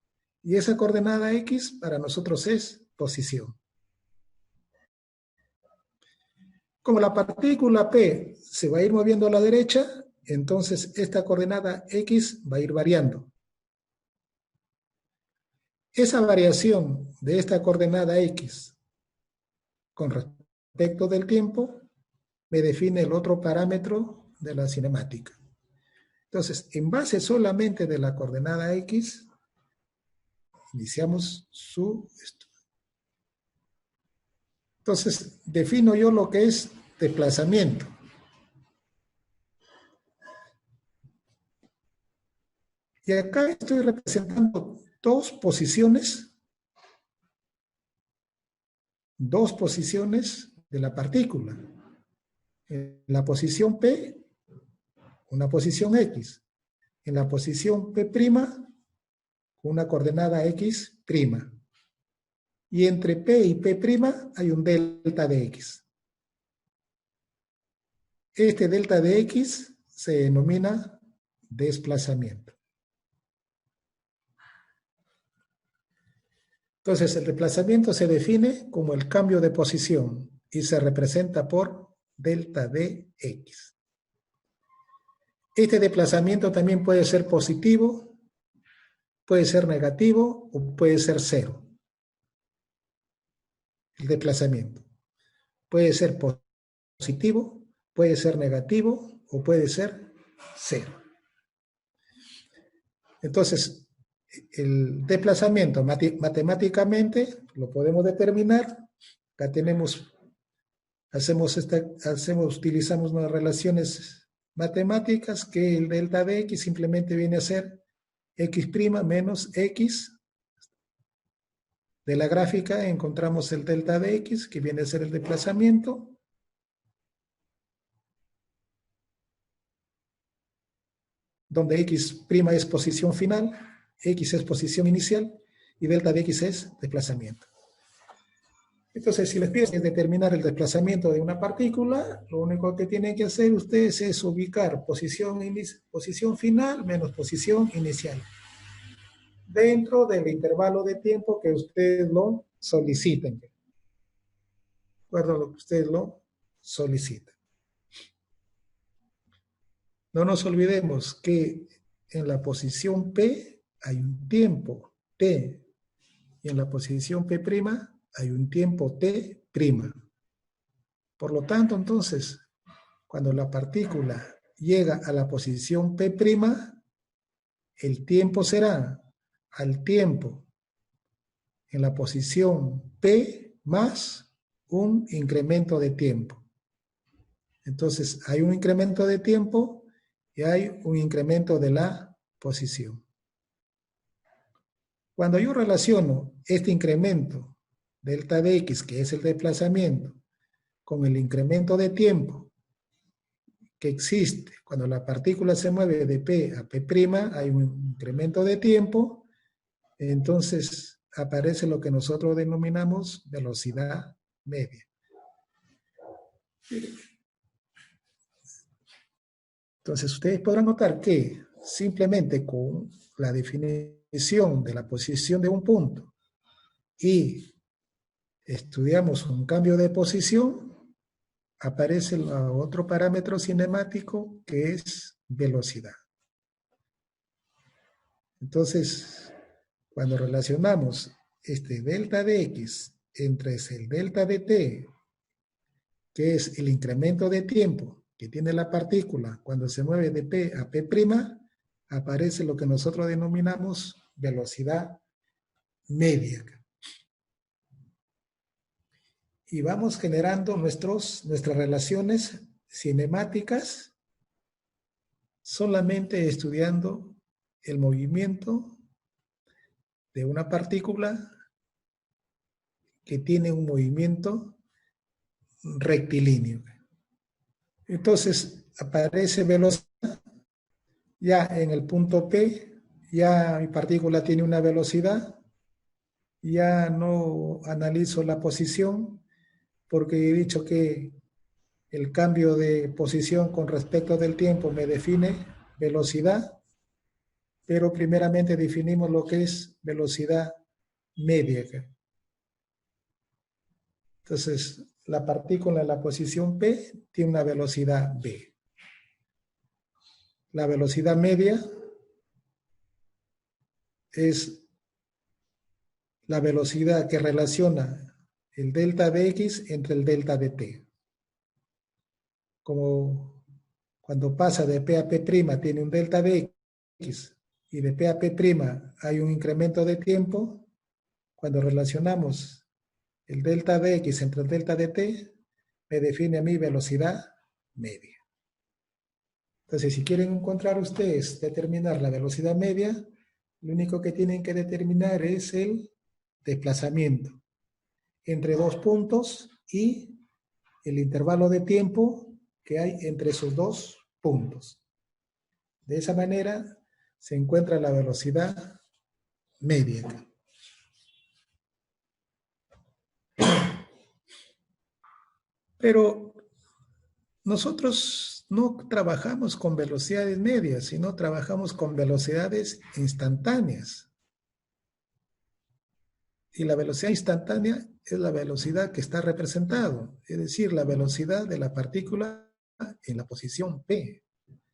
Y esa coordenada X para nosotros es posición. Como la partícula P se va a ir moviendo a la derecha, entonces esta coordenada X va a ir variando. Esa variación de esta coordenada X con respecto del tiempo me define el otro parámetro de la cinemática. Entonces, en base solamente de la coordenada X, iniciamos su estudio. Entonces, defino yo lo que es desplazamiento. Y acá estoy representando dos posiciones de la partícula. En la posición P, una posición X. En la posición P', una coordenada X'. Y entre P y P' hay un delta de X. Este delta de X se denomina desplazamiento. Entonces, el desplazamiento se define como el cambio de posición y se representa por delta de X. Este desplazamiento también puede ser positivo, puede ser negativo o puede ser cero. El desplazamiento puede ser positivo, puede ser negativo o puede ser cero. Entonces, el desplazamiento matemáticamente lo podemos determinar. Acá tenemos, utilizamos unas relaciones matemáticas que el delta de X simplemente viene a ser X' menos X. De la gráfica encontramos el delta de X, que viene a ser el desplazamiento. Donde X' es posición final, X es posición inicial y delta de X es desplazamiento. Entonces, si les pides determinar el desplazamiento de una partícula, lo único que tienen que hacer ustedes es ubicar posición final menos posición inicial dentro del intervalo de tiempo que ustedes lo soliciten. De acuerdo a lo que ustedes lo solicitan. No nos olvidemos que en la posición P hay un tiempo T y en la posición P' hay un tiempo T'. Por lo tanto, entonces, cuando la partícula llega a la posición P', el tiempo será al tiempo en la posición P más un incremento de tiempo. Entonces, hay un incremento de tiempo y hay un incremento de la posición. Cuando yo relaciono este incremento, delta de X, que es el desplazamiento, con el incremento de tiempo que existe cuando la partícula se mueve de P a P', hay un incremento de tiempo, entonces aparece lo que nosotros denominamos velocidad media. Entonces ustedes podrán notar que simplemente con la definición de la posición de un punto y estudiamos un cambio de posición, aparece otro parámetro cinemático que es velocidad. Entonces, cuando relacionamos este delta de X entre el delta de T, que es el incremento de tiempo que tiene la partícula cuando se mueve de P a P', aparece lo que nosotros denominamos velocidad media. Y vamos generando nuestras relaciones cinemáticas solamente estudiando el movimiento de una partícula que tiene un movimiento rectilíneo. Entonces, aparece velocidad, ya en el punto P, ya mi partícula tiene una velocidad, ya no analizo la posición, porque he dicho que el cambio de posición con respecto del tiempo me define velocidad, pero primeramente definimos lo que es velocidad media. Entonces, la partícula en la posición P tiene una velocidad v. La velocidad media es la velocidad que relaciona el delta de x entre el delta de t. Como cuando pasa de P a P' tiene un delta de x y de P a P' hay un incremento de tiempo, cuando relacionamos el delta de x entre el delta de t, me define a mí velocidad media. Entonces, si quieren encontrar ustedes, determinar la velocidad media, lo único que tienen que determinar es el desplazamiento entre dos puntos y el intervalo de tiempo que hay entre esos dos puntos. De esa manera se encuentra la velocidad media. Pero nosotros no trabajamos con velocidades medias, sino trabajamos con velocidades instantáneas. Y la velocidad instantánea es la velocidad que está representado, es decir, la velocidad de la partícula en la posición P.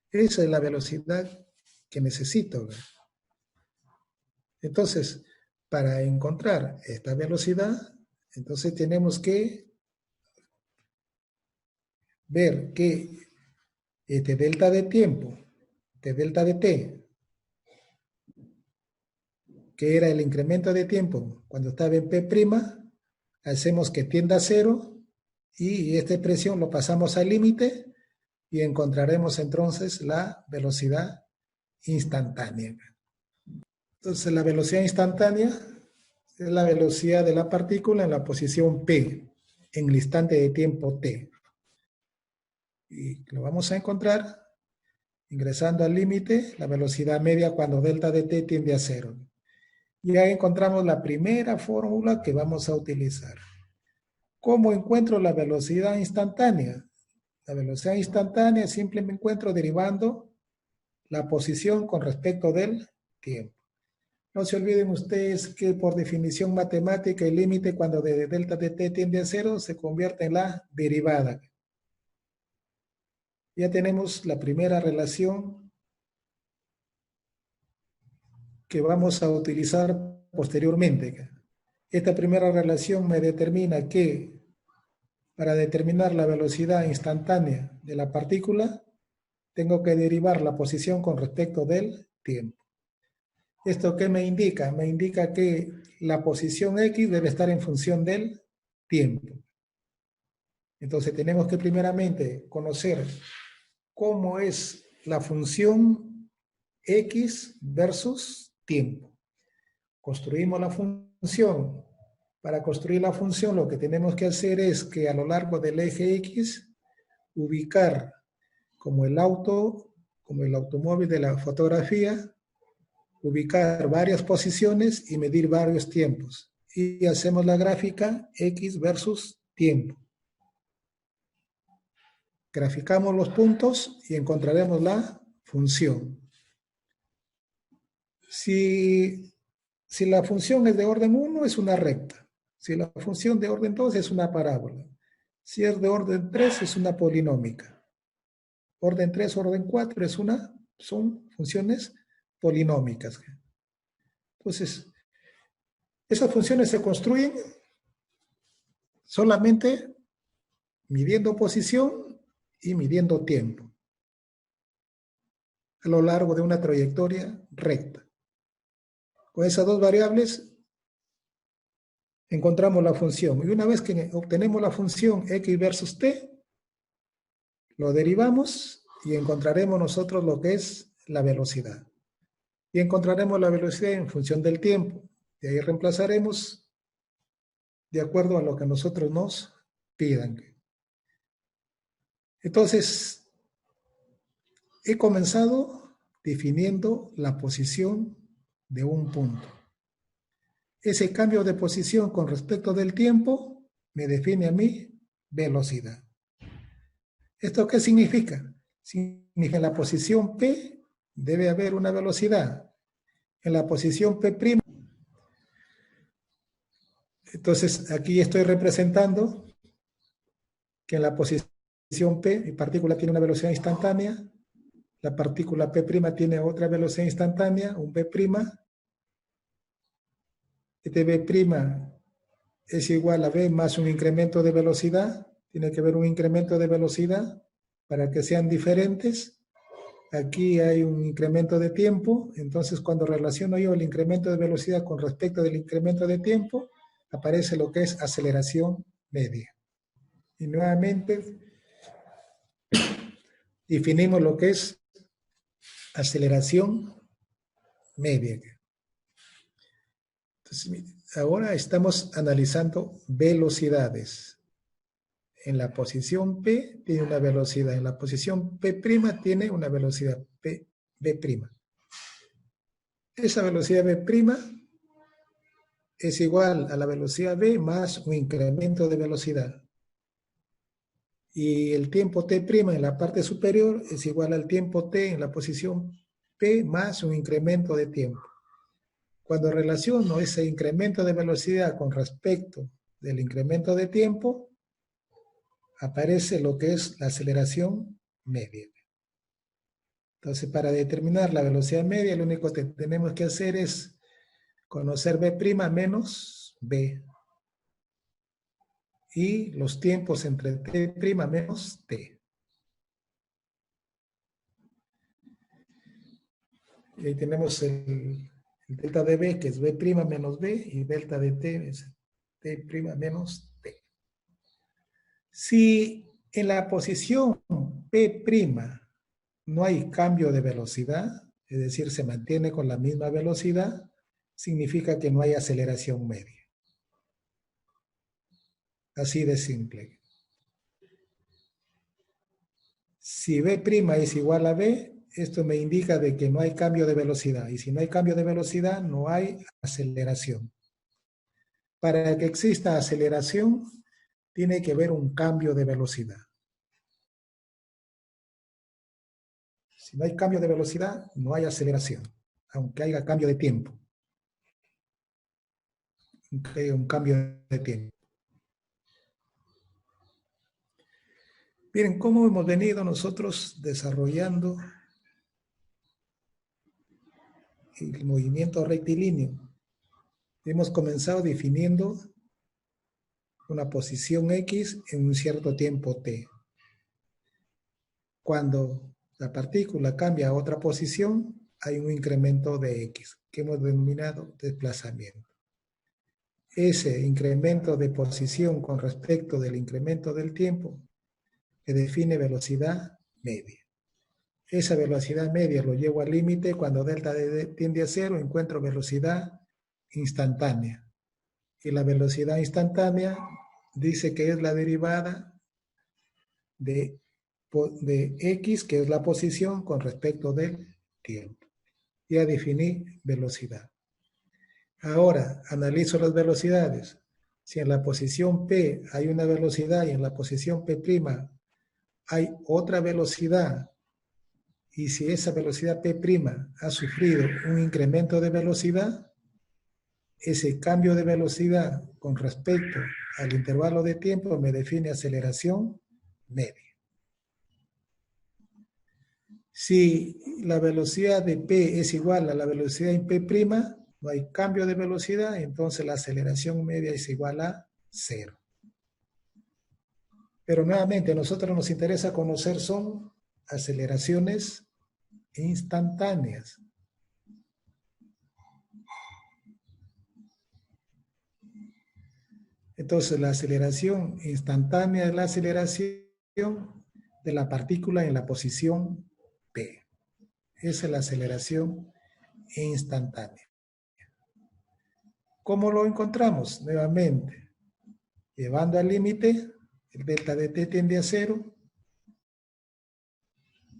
Esa es la velocidad que necesito. Entonces, para encontrar esta velocidad, entonces tenemos que ver que este delta de tiempo, de delta de t, que era el incremento de tiempo cuando estaba en P', hacemos que tienda a cero y esta expresión lo pasamos al límite y encontraremos entonces la velocidad instantánea. Entonces la velocidad instantánea es la velocidad de la partícula en la posición P, en el instante de tiempo t. Y lo vamos a encontrar ingresando al límite, la velocidad media cuando delta de t tiende a cero. Y ya encontramos la primera fórmula que vamos a utilizar. ¿Cómo encuentro la velocidad instantánea? La velocidad instantánea siempre me encuentro derivando la posición con respecto del tiempo. No se olviden ustedes que por definición matemática el límite cuando de delta de t tiende a cero se convierte en la derivada. Ya tenemos la primera relación que vamos a utilizar posteriormente. Esta primera relación me determina que para determinar la velocidad instantánea de la partícula, tengo que derivar la posición con respecto del tiempo. ¿Esto qué me indica? Me indica que la posición x debe estar en función del tiempo. Entonces tenemos que primeramente conocer cómo es la función x versus tiempo. Construimos la función. Para construir la función lo que tenemos que hacer es que a lo largo del eje x ubicar como el automóvil de la fotografía, ubicar varias posiciones y medir varios tiempos. Y hacemos la gráfica x versus tiempo. Graficamos los puntos y encontraremos la función. Si la función es de orden 1, es una recta. Si la función de orden 2 es una parábola. Si es de orden 3, es una polinómica. Orden 3, orden 4 son funciones polinómicas. Entonces, esas funciones se construyen solamente midiendo posición y midiendo tiempo a lo largo de una trayectoria recta. Con esas dos variables encontramos la función. Y una vez que obtenemos la función x versus t, lo derivamos y encontraremos nosotros lo que es la velocidad. Y encontraremos la velocidad en función del tiempo. Y ahí reemplazaremos de acuerdo a lo que nosotros nos pidan. Entonces, he comenzado definiendo la posición de un punto. Ese cambio de posición con respecto del tiempo me define a mí velocidad. ¿Esto qué significa? Significa que en la posición P debe haber una velocidad. En la posición P', entonces aquí estoy representando que en la posición P, mi partícula tiene una velocidad instantánea, la partícula P' tiene otra velocidad instantánea, un B'. Este B' es igual a V más un incremento de velocidad. Tiene que haber un incremento de velocidad para que sean diferentes. Aquí hay un incremento de tiempo. Entonces, cuando relaciono yo el incremento de velocidad con respecto del incremento de tiempo, aparece lo que es aceleración media. Y nuevamente definimos lo que es aceleración media. Entonces, ahora estamos analizando velocidades. En la posición P tiene una velocidad, en la posición P' tiene una velocidad B'. Esa velocidad B' es igual a la velocidad V más un incremento de velocidad. Y el tiempo T' en la parte superior es igual al tiempo T en la posición P más un incremento de tiempo. Cuando relaciono ese incremento de velocidad con respecto del incremento de tiempo, aparece lo que es la aceleración media. Entonces, para determinar la velocidad media, lo único que tenemos que hacer es conocer B' menos B. Y los tiempos entre T' menos T. Y ahí tenemos el delta de B, que es B' menos B, y delta de T es T' menos T. Si en la posición P' no hay cambio de velocidad, es decir, se mantiene con la misma velocidad, significa que no hay aceleración media. Así de simple. Si B' es igual a B, esto me indica de que no hay cambio de velocidad. Y si no hay cambio de velocidad, no hay aceleración. Para que exista aceleración, tiene que haber un cambio de velocidad. Si no hay cambio de velocidad, no hay aceleración, aunque haya cambio de tiempo. Aunque haya un cambio de tiempo. Miren cómo hemos venido nosotros desarrollando el movimiento rectilíneo. Hemos comenzado definiendo una posición X en un cierto tiempo T. Cuando la partícula cambia a otra posición, hay un incremento de X, que hemos denominado desplazamiento. Ese incremento de posición con respecto del incremento del tiempo que define velocidad media. Esa velocidad media lo llevo al límite cuando delta de tiende a 0, encuentro velocidad instantánea. Y la velocidad instantánea dice que es la derivada de X, que es la posición con respecto del tiempo. Ya definí velocidad. Ahora analizo las velocidades. Si en la posición P hay una velocidad y en la posición P' hay otra velocidad, y si esa velocidad P' ha sufrido un incremento de velocidad, ese cambio de velocidad con respecto al intervalo de tiempo me define aceleración media. Si la velocidad de P es igual a la velocidad en P', no hay cambio de velocidad, entonces la aceleración media es igual a 0. Pero nuevamente, a nosotros nos interesa conocer son aceleraciones instantáneas. Entonces, la aceleración instantánea es la aceleración de la partícula en la posición P. Esa es la aceleración instantánea. ¿Cómo lo encontramos? Nuevamente, llevando al límite, el delta de t tiende a 0.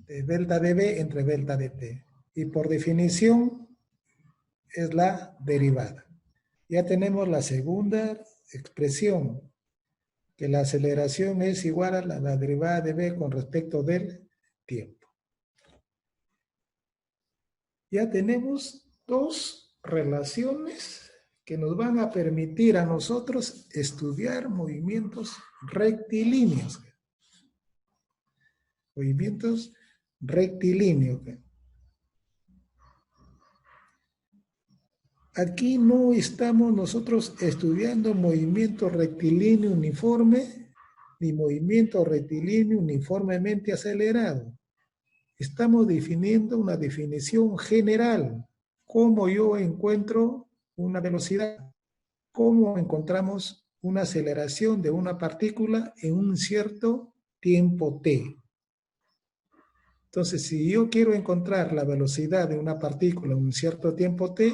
de delta dB entre delta dt. Y por definición es la derivada. Ya tenemos la segunda expresión, que la aceleración es igual a la derivada de v con respecto del tiempo. Ya tenemos dos relaciones que nos van a permitir a nosotros estudiar movimientos rectilíneos. Movimientos rectilíneos. Aquí no estamos nosotros estudiando movimiento rectilíneo uniforme ni movimiento rectilíneo uniformemente acelerado. Estamos definiendo una definición general. ¿Cómo yo encuentro una velocidad? ¿Cómo encontramos una aceleración de una partícula en un cierto tiempo t? Entonces, si yo quiero encontrar la velocidad de una partícula en un cierto tiempo t,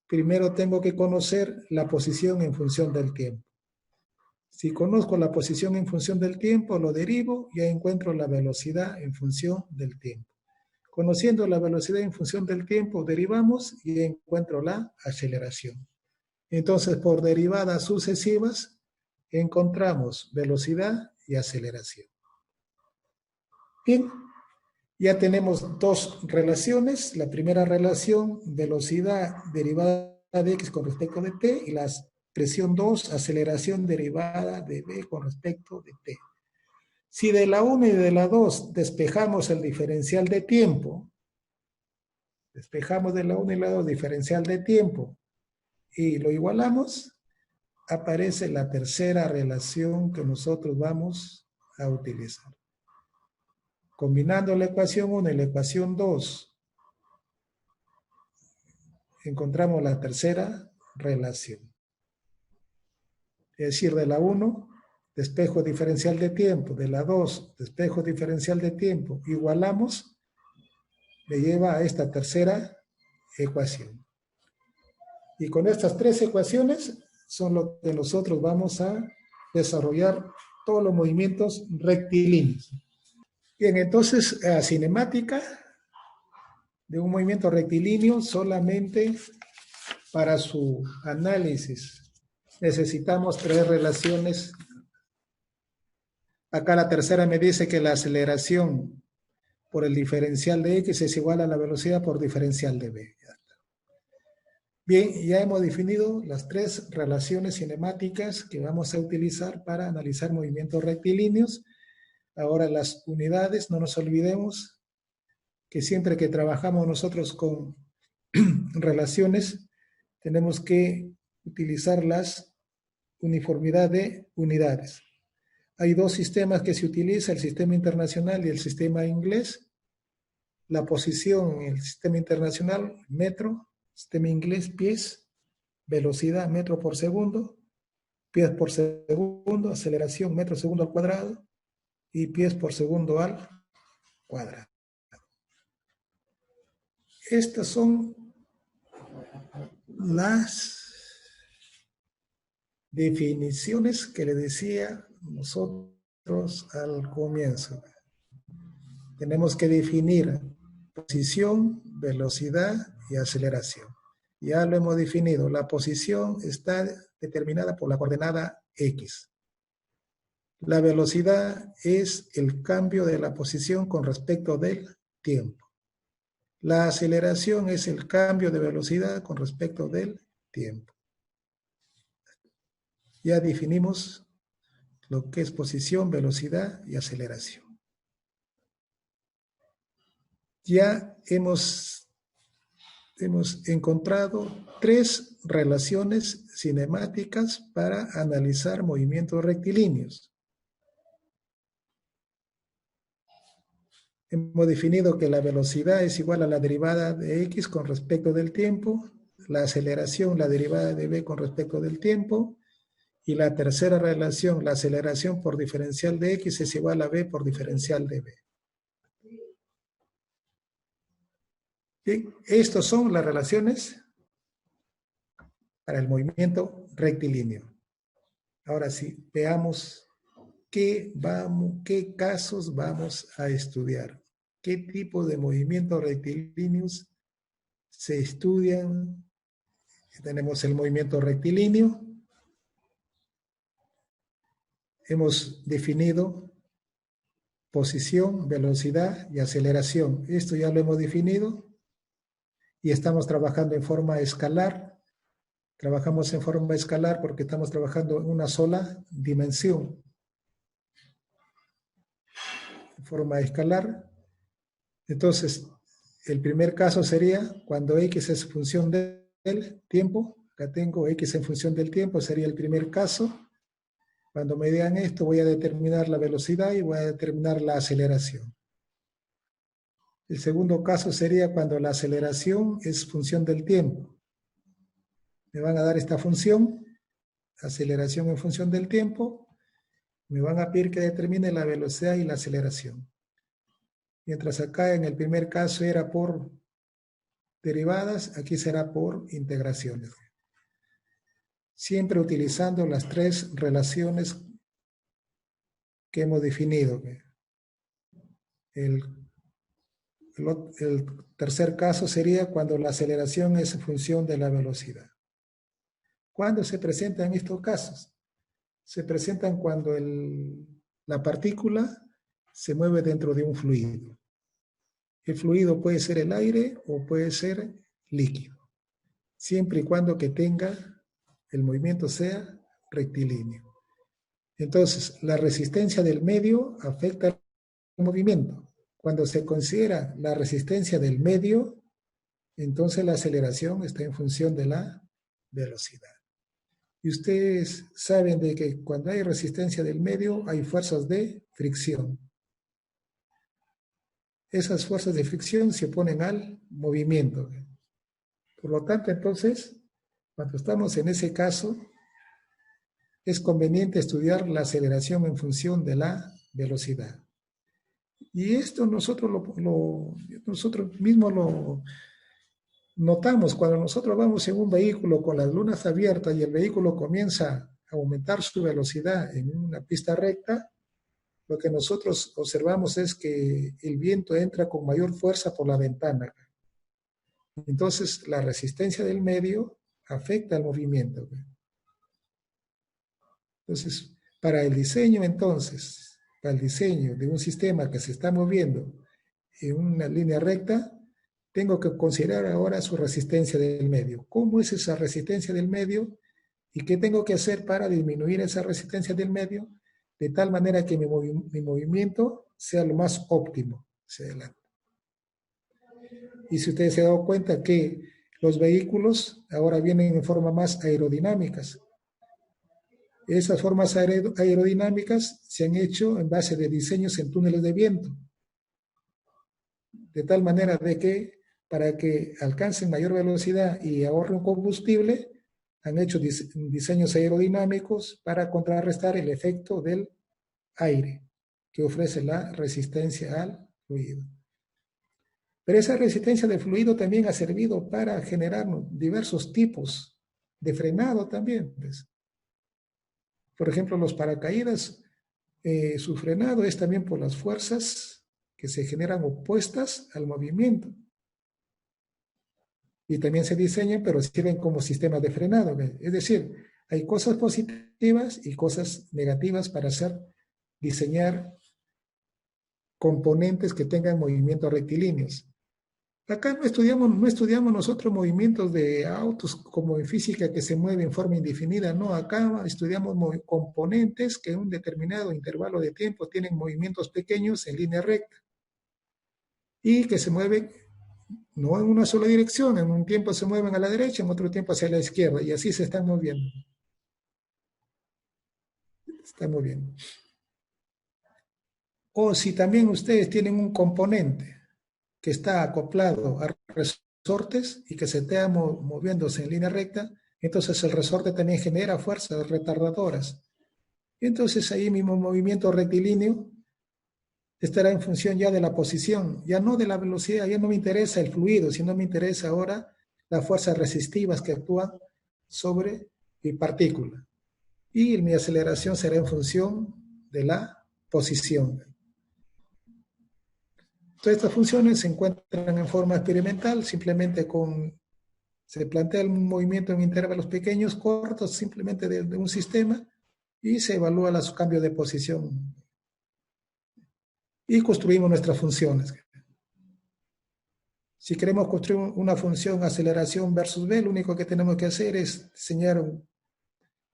primero tengo que conocer la posición en función del tiempo. Si conozco la posición en función del tiempo, lo derivo y ya encuentro la velocidad en función del tiempo. Conociendo la velocidad en función del tiempo, derivamos y encuentro la aceleración. Entonces, por derivadas sucesivas, encontramos velocidad y aceleración. Bien, ya tenemos dos relaciones. La primera relación, velocidad derivada de x con respecto de t, y la expresión 2, aceleración derivada de v con respecto de t. Si de la 1 y de la 2 despejamos el diferencial de tiempo, despejamos de la 1 y la 2 diferencial de tiempo y lo igualamos, aparece la tercera relación que nosotros vamos a utilizar. Combinando la ecuación 1 y la ecuación 2, encontramos la tercera relación. Es decir, de la 1, despejo diferencial de tiempo, de la 2, despejo diferencial de tiempo, igualamos, me lleva a esta tercera ecuación. Y con estas tres ecuaciones son lo que nosotros vamos a desarrollar todos los movimientos rectilíneos. Bien, entonces, la cinemática de un movimiento rectilíneo solamente para su análisis necesitamos tres relaciones. Acá la tercera me dice que la aceleración por el diferencial de x es igual a la velocidad por diferencial de v. Bien, ya hemos definido las tres relaciones cinemáticas que vamos a utilizar para analizar movimientos rectilíneos. Ahora las unidades, no nos olvidemos que siempre que trabajamos nosotros con relaciones, tenemos que utilizar las uniformidad de unidades. Hay dos sistemas que se utilizan, el sistema internacional y el sistema inglés. La posición en el sistema internacional, metro, sistema inglés, pies, velocidad, metro por segundo, pies por segundo, aceleración, metro segundo al cuadrado, y pies por segundo al cuadrado. Estas son las definiciones que le decía nosotros al comienzo. Tenemos que definir posición, velocidad y aceleración. Ya lo hemos definido. La posición está determinada por la coordenada x. La velocidad es el cambio de la posición con respecto del tiempo. La aceleración es el cambio de velocidad con respecto del tiempo. Ya definimos lo que es posición, velocidad y aceleración. Ya hemos encontrado tres relaciones cinemáticas para analizar movimientos rectilíneos. Hemos definido que la velocidad es igual a la derivada de x con respecto del tiempo, la aceleración, la derivada de v con respecto del tiempo, y la tercera relación, la aceleración por diferencial de x es igual a v por diferencial de v. Bien, estas son las relaciones para el movimiento rectilíneo. Ahora sí, veamos qué casos vamos a estudiar, qué tipo de movimientos rectilíneos se estudian. Tenemos el movimiento rectilíneo. Hemos definido posición, velocidad y aceleración. Esto ya lo hemos definido y estamos trabajando en forma escalar. Trabajamos en forma escalar porque estamos trabajando en una sola dimensión. En forma escalar. Entonces, el primer caso sería cuando X es función del tiempo. Acá tengo X en función del tiempo, sería el primer caso. Cuando me digan esto, voy a determinar la velocidad y voy a determinar la aceleración. El segundo caso sería cuando la aceleración es función del tiempo. Me van a dar esta función, aceleración en función del tiempo. Me van a pedir que determine la velocidad y la aceleración. Mientras acá en el primer caso era por derivadas, aquí será por integraciones. Siempre utilizando las tres relaciones que hemos definido. El tercer caso sería cuando la aceleración es en función de la velocidad. ¿Cuándo se presentan estos casos? Se presentan cuando la partícula se mueve dentro de un fluido. El fluido puede ser el aire o puede ser líquido, siempre y cuando que tenga el movimiento sea rectilíneo. Entonces, la resistencia del medio afecta el movimiento. Cuando se considera la resistencia del medio, entonces la aceleración está en función de la velocidad. Y ustedes saben de que cuando hay resistencia del medio, hay fuerzas de fricción. Esas fuerzas de fricción se oponen al movimiento. Por lo tanto, entonces, cuando estamos en ese caso, es conveniente estudiar la aceleración en función de la velocidad. Y esto nosotros mismos lo notamos cuando nosotros vamos en un vehículo con las lunas abiertas y el vehículo comienza a aumentar su velocidad en una pista recta. Lo que nosotros observamos es que el viento entra con mayor fuerza por la ventana. Entonces, la resistencia del medio afecta al movimiento. Entonces, para el diseño de un sistema que se está moviendo en una línea recta, tengo que considerar ahora su resistencia del medio. ¿Cómo es esa resistencia del medio? ¿Y qué tengo que hacer para disminuir esa resistencia del medio? De tal manera que mi movimiento sea lo más óptimo hacia adelante. Y si ustedes se han dado cuenta que los vehículos ahora vienen en forma más aerodinámicas. Esas formas aerodinámicas se han hecho en base de diseños en túneles de viento. De tal manera de que para que alcancen mayor velocidad y ahorren combustible, han hecho diseños aerodinámicos para contrarrestar el efecto del aire que ofrece la resistencia al fluido. Pero esa resistencia del fluido también ha servido para generar diversos tipos de frenado también. Pues. Por ejemplo, los paracaídas, su frenado es también por las fuerzas que se generan opuestas al movimiento. Y también se diseñan, pero sirven como sistemas de frenado. Es decir, hay cosas positivas y cosas negativas para diseñar componentes que tengan movimientos rectilíneos. Acá no estudiamos nosotros movimientos de autos como en física que se mueven en forma indefinida, no, acá estudiamos componentes que en un determinado intervalo de tiempo tienen movimientos pequeños en línea recta y que se mueven no en una sola dirección, en un tiempo se mueven a la derecha, en otro tiempo hacia la izquierda y así se están moviendo. Está muy bien. O si también ustedes tienen un componente que está acoplado a resortes y que se esté moviéndose en línea recta, entonces el resorte también genera fuerzas retardadoras. Entonces ahí mismo movimiento rectilíneo estará en función ya de la posición, ya no de la velocidad, ya no me interesa el fluido, sino me interesa ahora las fuerzas resistivas que actúan sobre mi partícula. Y mi aceleración será en función de la posición. Todas estas funciones se encuentran en forma experimental, simplemente se plantea el movimiento en intervalos pequeños, cortos, simplemente de un sistema, y se evalúa su cambio de posición. Y construimos nuestras funciones. Si queremos construir una función aceleración versus v, lo único que tenemos que hacer es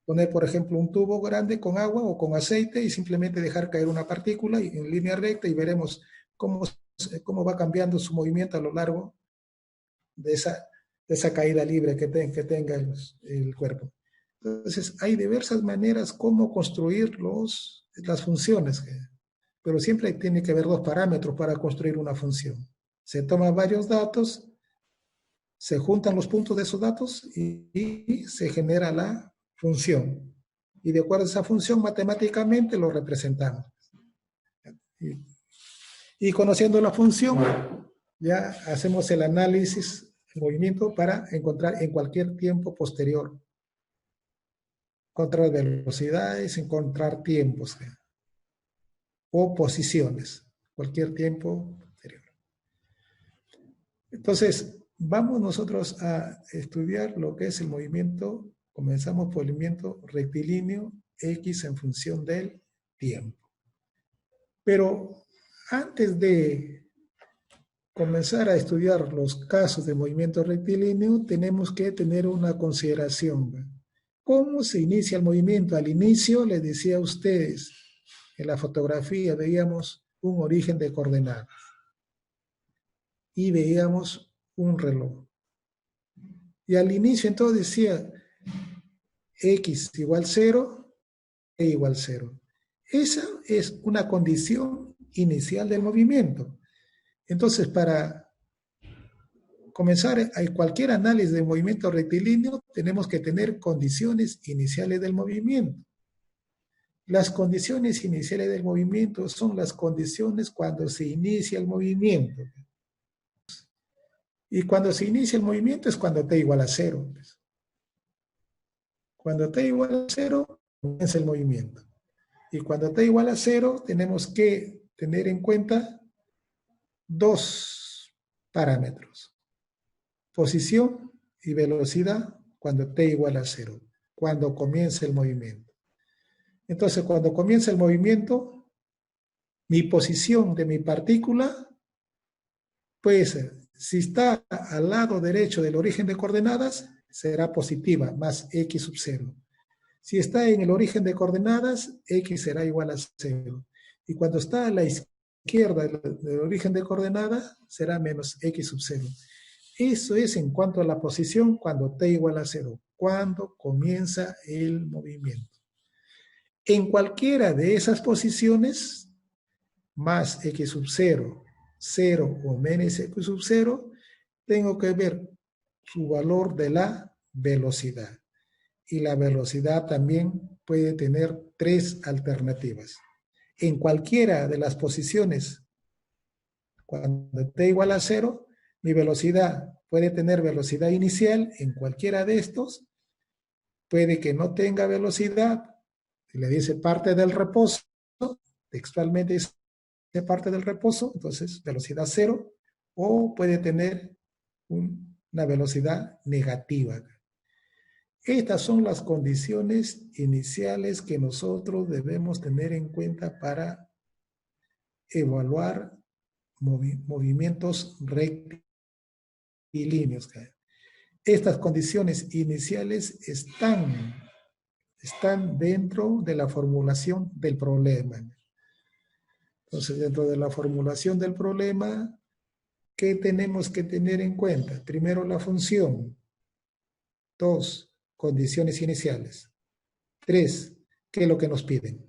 poner, por ejemplo, un tubo grande con agua o con aceite y simplemente dejar caer una partícula en línea recta y veremos cómo va cambiando su movimiento a lo largo de esa caída libre que tenga el cuerpo. Entonces, hay diversas maneras cómo construir las funciones, pero siempre tiene que haber dos parámetros para construir una función. Se toman varios datos, se juntan los puntos de esos datos y se genera la función. Y de acuerdo a esa función, matemáticamente lo representamos. Y conociendo la función, ya hacemos el análisis del movimiento para encontrar en cualquier tiempo posterior. Encontrar velocidades, encontrar tiempos o posiciones, cualquier tiempo posterior. Entonces, vamos nosotros a estudiar lo que es el movimiento. Comenzamos por el movimiento rectilíneo X en función del tiempo. Pero antes de comenzar a estudiar los casos de movimiento rectilíneo, tenemos que tener una consideración. ¿Cómo se inicia el movimiento? Al inicio, les decía a ustedes, en la fotografía veíamos un origen de coordenadas y veíamos un reloj. Y al inicio entonces decía X igual 0, E igual 0. Esa es una condición inicial del movimiento. Entonces, para comenzar cualquier análisis de movimiento rectilíneo, tenemos que tener condiciones iniciales del movimiento. Las condiciones iniciales del movimiento son las condiciones cuando se inicia el movimiento. Y cuando se inicia el movimiento es cuando t igual a 0. Cuando t igual a 0, comienza el movimiento. Y cuando t igual a 0, tenemos que tener en cuenta dos parámetros. Posición y velocidad cuando t igual a 0, cuando comienza el movimiento. Entonces, cuando comienza el movimiento, mi posición de mi partícula puede ser, si está al lado derecho del origen de coordenadas, será positiva, más x sub 0. Si está en el origen de coordenadas, x será igual a 0. Y cuando está a la izquierda del origen de coordenadas, será menos x sub 0. Eso es en cuanto a la posición cuando t igual a 0, cuando comienza el movimiento. En cualquiera de esas posiciones, más x sub 0, 0 o menos x sub 0, tengo que ver su valor de la velocidad. Y la velocidad también puede tener tres alternativas. En cualquiera de las posiciones, cuando t igual a 0, mi velocidad puede tener velocidad inicial en cualquiera de estos, puede que no tenga velocidad, si le dice parte del reposo, textualmente dice parte del reposo, entonces velocidad 0, o puede tener una velocidad negativa. Estas son las condiciones iniciales que nosotros debemos tener en cuenta para evaluar movimientos rectilíneos. Estas condiciones iniciales están dentro de la formulación del problema. Entonces, dentro de la formulación del problema, ¿qué tenemos que tener en cuenta? Primero, la función. 2, condiciones iniciales. 3, ¿qué es lo que nos piden?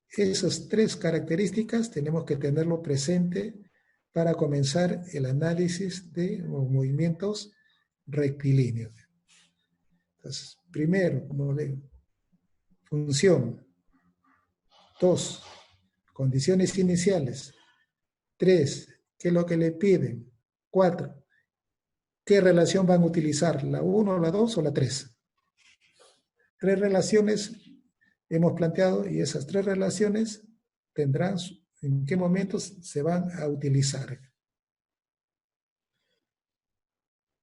Esas tres características tenemos que tenerlo presente para comenzar el análisis de los movimientos rectilíneos. Entonces, primero, como digo, función. 2, condiciones iniciales. 3, ¿qué es lo que le piden? 4, ¿qué relación van a utilizar? ¿La 1, la 2 o la 3? 3 relaciones hemos planteado y esas 3 relaciones tendrán ¿En qué momentos se van a utilizar?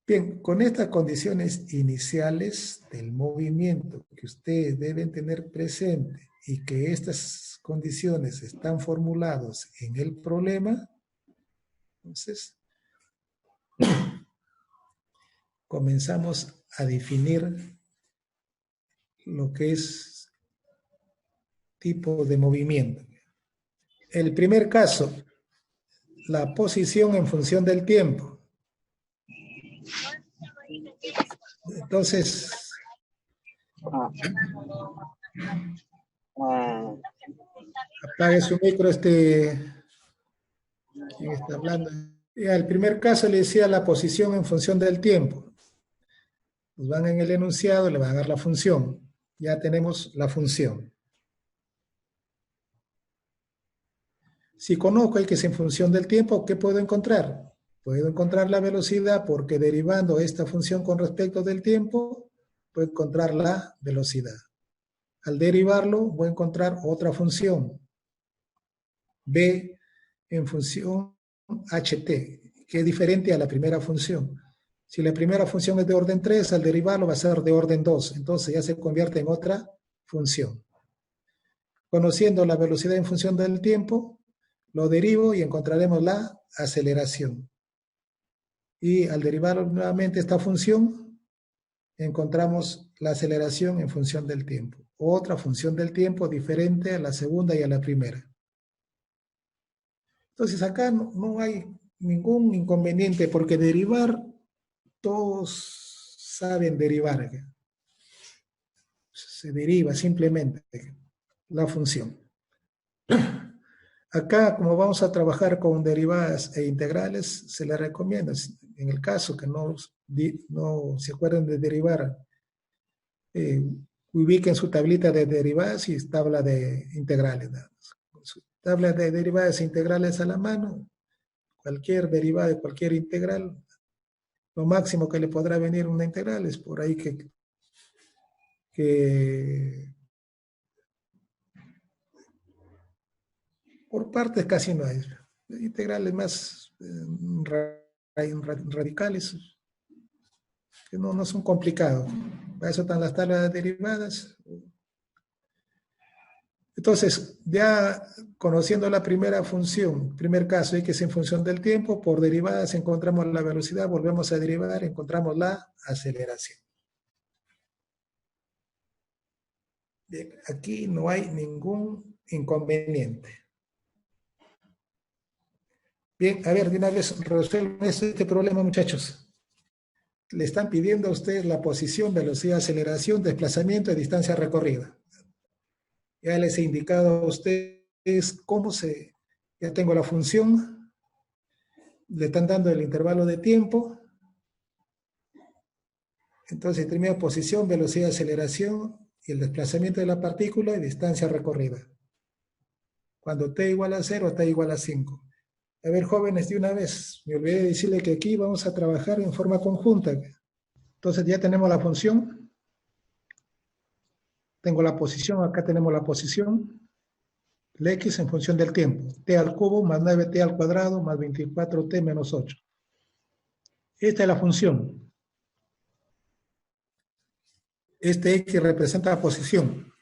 Bien, con estas condiciones iniciales del movimiento que ustedes deben tener presente y que estas condiciones están formuladas en el problema, entonces comenzamos a definir lo que es tipo de movimiento. El primer caso, la posición en función del tiempo. Entonces, apague su micro, ¿quién está hablando? Ya, el primer caso le decía la posición en función del tiempo. Nos van en el enunciado, le van a dar la función. Ya tenemos la función. Si conozco el que es en función del tiempo, ¿qué puedo encontrar? Puedo encontrar la velocidad porque derivando esta función con respecto del tiempo, puedo encontrar la velocidad. Al derivarlo, voy a encontrar otra función, b en función ht, que es diferente a la primera función. Si la primera función es de orden 3, al derivarlo va a ser de orden 2, entonces ya se convierte en otra función. Conociendo la velocidad en función del tiempo, lo derivo y encontraremos la aceleración. Y al derivar nuevamente esta función, encontramos la aceleración en función del tiempo. Otra función del tiempo diferente a la segunda y a la primera. Entonces acá no hay ningún inconveniente porque derivar, todos saben derivar. Se deriva simplemente la función. Acá, como vamos a trabajar con derivadas e integrales, se les recomienda, en el caso que no se acuerden de derivar, ubiquen su tablita de derivadas y tabla de integrales. Con su tabla de derivadas e integrales a la mano, cualquier derivada de cualquier integral, lo máximo que le podrá venir una integral es por ahí que por partes casi no hay. Integrales más radicales, que no son complicados. Para eso están las tablas de derivadas. Entonces, ya conociendo la primera función, primer caso, que es en función del tiempo, por derivadas encontramos la velocidad, volvemos a derivar, encontramos la aceleración. Bien, aquí no hay ningún inconveniente. Bien, a ver, de una vez resuelven este problema, muchachos. Le están pidiendo a ustedes la posición, velocidad, aceleración, desplazamiento y distancia recorrida. Ya les he indicado a ustedes ya tengo la función, le están dando el intervalo de tiempo. Entonces, primera posición, velocidad, aceleración y el desplazamiento de la partícula y distancia recorrida. Cuando t igual a 0, t igual a 5. A ver, jóvenes, de una vez, me olvidé de decirle que aquí vamos a trabajar en forma conjunta. Entonces ya tenemos la función. Tengo la posición, acá tenemos la posición. La x en función del tiempo. T al cubo más 9t al cuadrado más 24t menos 8. Esta es la función. Este x representa la posición.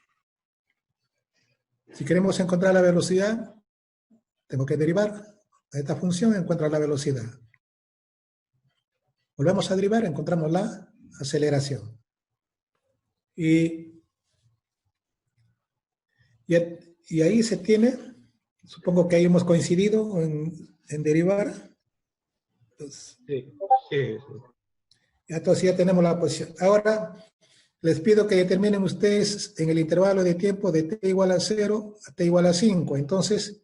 Si queremos encontrar la velocidad, tengo que derivar a esta función y encuentro la velocidad. Volvemos a derivar, encontramos la aceleración. Y ahí se tiene, supongo que ahí hemos coincidido en derivar. Entonces, entonces ya tenemos la posición. Ahora les pido que determinen ustedes en el intervalo de tiempo de t igual a 0 a t igual a 5. Entonces,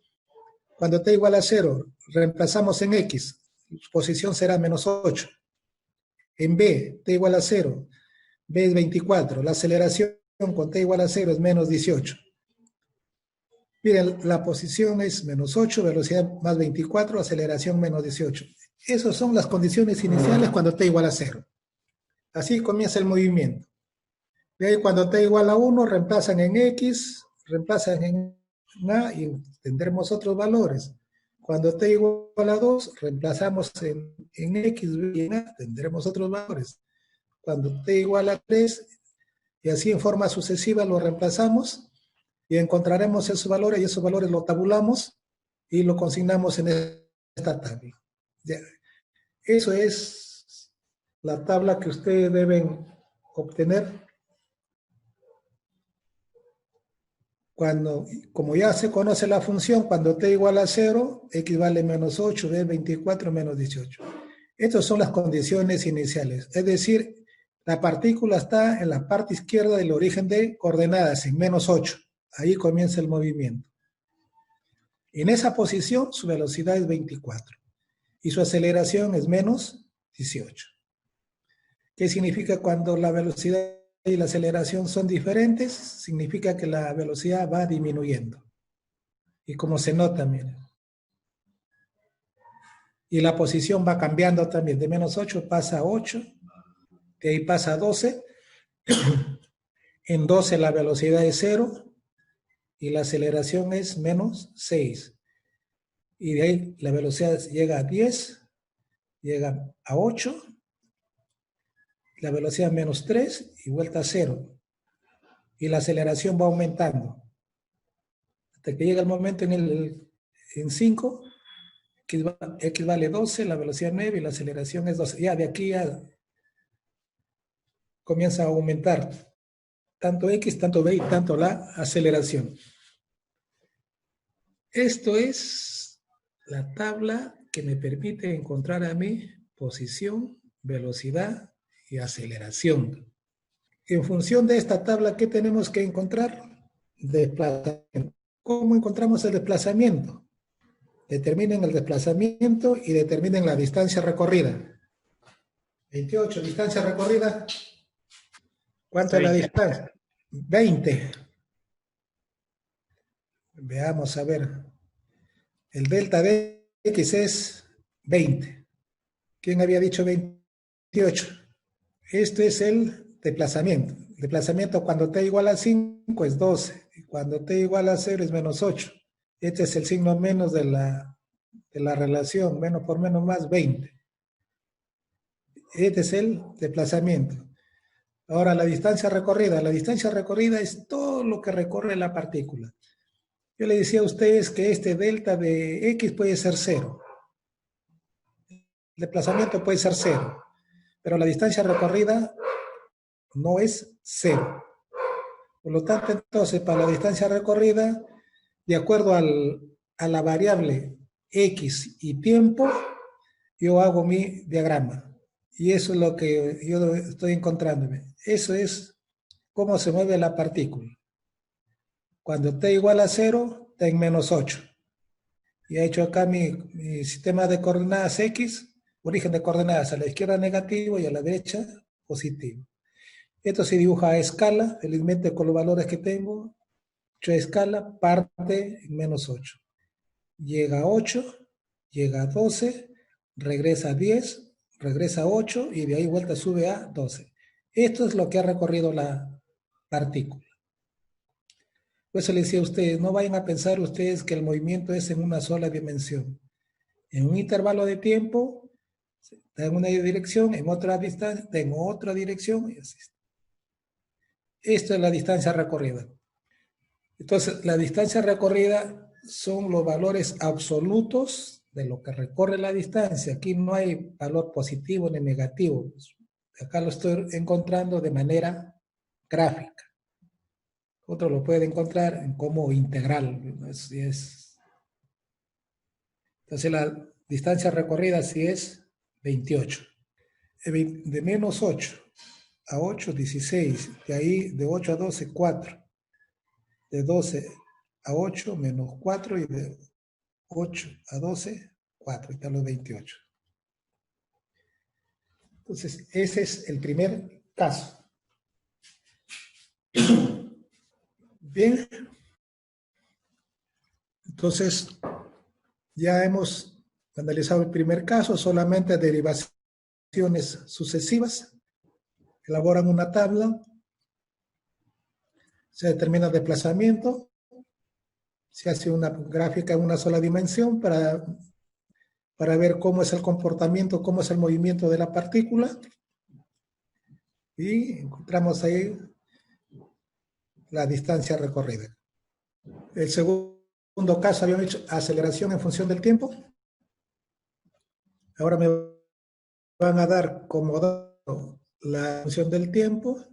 cuando t igual a 0, reemplazamos en x, su posición será menos 8. En b, t igual a 0, b es 24. La aceleración con t igual a 0 es menos 18. Miren, la posición es menos 8, velocidad más 24, aceleración menos 18. Esas son las condiciones iniciales cuando t igual a 0. Así comienza el movimiento. De ahí cuando t igual a 1, reemplazan en x, reemplazan A y tendremos otros valores. Cuando t igual a 2, reemplazamos en X y en A, tendremos otros valores. Cuando t igual a 3, y así en forma sucesiva lo reemplazamos y encontraremos esos valores y esos valores lo tabulamos y lo consignamos en esta tabla. Ya. Eso es la tabla que ustedes deben obtener cuando, como ya se conoce la función, cuando t igual a 0, x vale menos 8, b 24 menos 18. Estas son las condiciones iniciales, es decir, la partícula está en la parte izquierda del origen de coordenadas, en menos 8. Ahí comienza el movimiento. En esa posición, su velocidad es 24 y su aceleración es menos 18. ¿Qué significa cuando la velocidad y la aceleración son diferentes? Significa que la velocidad va disminuyendo. Y como se nota, miren. Y la posición va cambiando también. De menos 8 pasa a 8. De ahí pasa a 12. En 12 la velocidad es 0. Y la aceleración es menos 6. Y de ahí la velocidad llega a 10. Llega a 8. La velocidad menos 3 y vuelta a 0. Y la aceleración va aumentando. Hasta que llega el momento en 5, X vale 12, la velocidad 9 y la aceleración es 12. Ya de aquí ya comienza a aumentar tanto X, tanto B y tanto la aceleración. Esto es la tabla que me permite encontrar a mí posición, velocidad y aceleración. En función de esta tabla, ¿qué tenemos que encontrar? Desplazamiento. ¿Cómo encontramos el desplazamiento? Determinen el desplazamiento y determinen la distancia recorrida. 28, distancia recorrida. ¿Cuánto es la distancia? 20. Veamos, a ver. El delta de X es 20. ¿Quién había dicho 28? Esto es el desplazamiento. El desplazamiento cuando t igual a 5 es 12. Y cuando t igual a 0 es menos 8. Este es el signo menos de la relación. Menos por menos más 20. Este es el desplazamiento. Ahora, la distancia recorrida. La distancia recorrida es todo lo que recorre la partícula. Yo le decía a ustedes que este delta de X puede ser 0. El desplazamiento puede ser 0. Pero la distancia recorrida no es 0. Por lo tanto, entonces, para la distancia recorrida, de acuerdo a la variable X y tiempo, yo hago mi diagrama. Y eso es lo que yo estoy encontrándome. Eso es cómo se mueve la partícula. Cuando t igual a 0, está en menos 8. Y he hecho acá mi sistema de coordenadas X, origen de coordenadas a la izquierda negativo y a la derecha positivo. Esto se dibuja a escala, felizmente con los valores que tengo. 8 a escala, parte en menos 8. Llega a 8, llega a 12, regresa a 10, regresa a 8 y de ahí vuelta sube a 12. Esto es lo que ha recorrido la partícula. Por eso les decía a ustedes, no vayan a pensar ustedes que el movimiento es en una sola dimensión. En un intervalo de tiempo, está en una dirección, en otra distancia, está en otra dirección y así. Esto es la distancia recorrida. Entonces, la distancia recorrida son los valores absolutos de lo que recorre la distancia. Aquí no hay valor positivo ni negativo. Acá lo estoy encontrando de manera gráfica. Otro lo puede encontrar como integral. Entonces, la distancia recorrida sí es 28. De menos 8 a 8, 16. De ahí, de 8 a 12, 4. De 12 a 8, menos 4. Y de 8 a 12, 4. Ahí están los 28. Entonces, ese es el primer caso. Bien. Entonces, ya hemos analizado el primer caso, solamente derivaciones sucesivas. Elaboran una tabla. Se determina el desplazamiento. Se hace una gráfica en una sola dimensión para ver cómo es el comportamiento, cómo es el movimiento de la partícula. Y encontramos ahí la distancia recorrida. El segundo caso habíamos dicho aceleración en función del tiempo. Ahora me van a dar como dato la función del tiempo.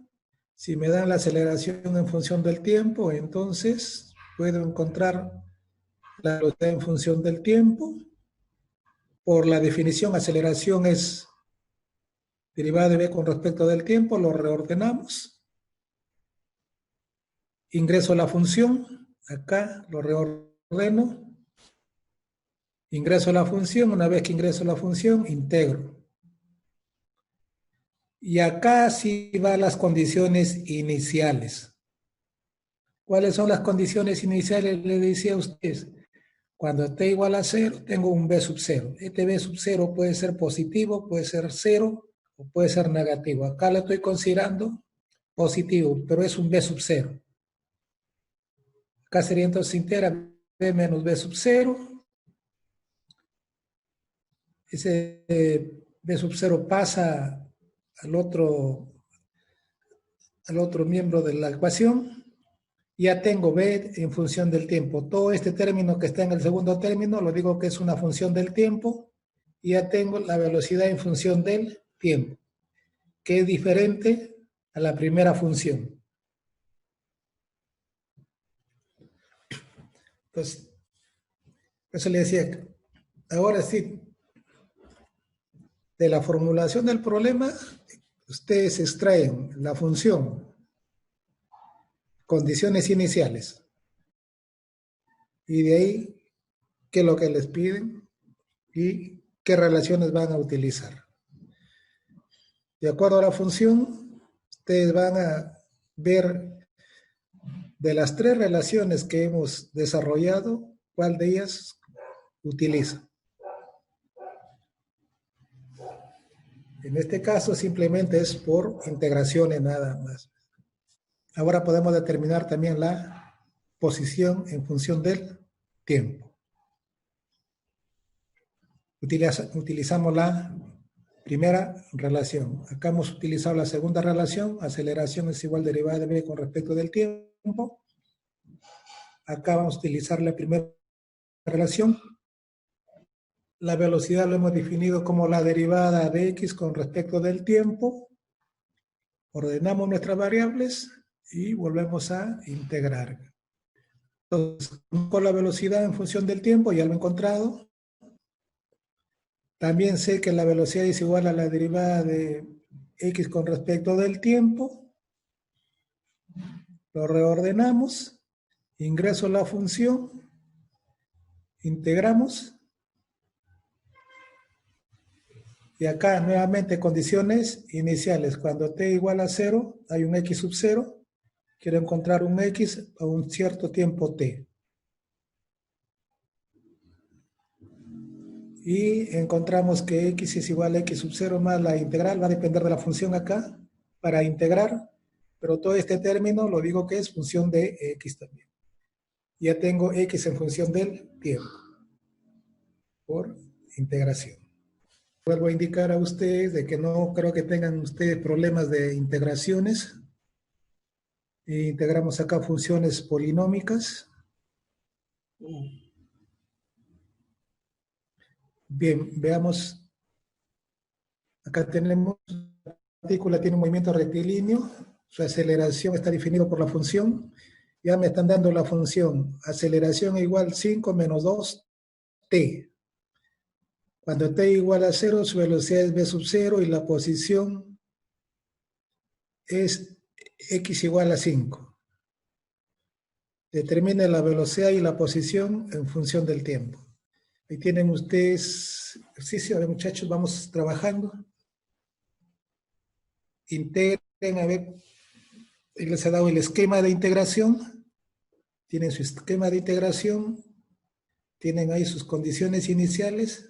Si me dan la aceleración en función del tiempo, entonces puedo encontrar la velocidad en función del tiempo. Por la definición, aceleración es derivada de v con respecto del tiempo, lo reordenamos. Ingreso la función, acá lo reordeno. Ingreso la función, una vez que ingreso la función, integro. Y acá sí van las condiciones iniciales. ¿Cuáles son las condiciones iniciales? Le decía a ustedes. Cuando t igual a 0, tengo un b sub 0. Este b sub 0 puede ser positivo, puede ser 0 o puede ser negativo. Acá lo estoy considerando positivo, pero es un b sub 0. Acá sería entonces integra b menos b sub 0. Ese b sub 0 pasa al otro miembro de la ecuación. Ya tengo b en función del tiempo. Todo este término que está en el segundo término, lo digo que es una función del tiempo. Y ya tengo la velocidad en función del tiempo, que es diferente a la primera función. Entonces, eso le decía, ahora sí, de la formulación del problema, ustedes extraen la función, condiciones iniciales, y de ahí qué es lo que les piden y qué relaciones van a utilizar. De acuerdo a la función, ustedes van a ver de las tres relaciones que hemos desarrollado, cuál de ellas utiliza. En este caso simplemente es por integraciones nada más. Ahora podemos determinar también la posición en función del tiempo. Utilizamos la primera relación. Acá hemos utilizado la segunda relación. Aceleración es igual derivada de v con respecto del tiempo. Acá vamos a utilizar la primera relación. La velocidad lo hemos definido como la derivada de x con respecto del tiempo. Ordenamos nuestras variables y volvemos a integrar. Entonces, con la velocidad en función del tiempo, ya lo he encontrado. También sé que la velocidad es igual a la derivada de x con respecto del tiempo. Lo reordenamos. Ingreso la función. Integramos. Y acá nuevamente condiciones iniciales. Cuando t igual a 0, hay un x sub 0. Quiero encontrar un x a un cierto tiempo t. Y encontramos que x es igual a x sub 0 más la integral. Va a depender de la función acá para integrar. Pero todo este término lo digo que es función de x también. Ya tengo x en función del tiempo. Por integración. Vuelvo a indicar a ustedes de que no creo que tengan ustedes problemas de integraciones. Integramos acá funciones polinómicas. Bien, veamos. Acá tenemos, la partícula tiene un movimiento rectilíneo. Su aceleración está definido por la función. Ya me están dando la función. Aceleración igual 5 menos 2t. Cuando t igual a 0, su velocidad es v sub 0 y la posición es x igual a 5. Determine la velocidad y la posición en función del tiempo. Ahí tienen ustedes ejercicio. A ver, muchachos, vamos trabajando. Integren, a ver, les ha dado el esquema de integración. Tienen su esquema de integración. Tienen ahí sus condiciones iniciales.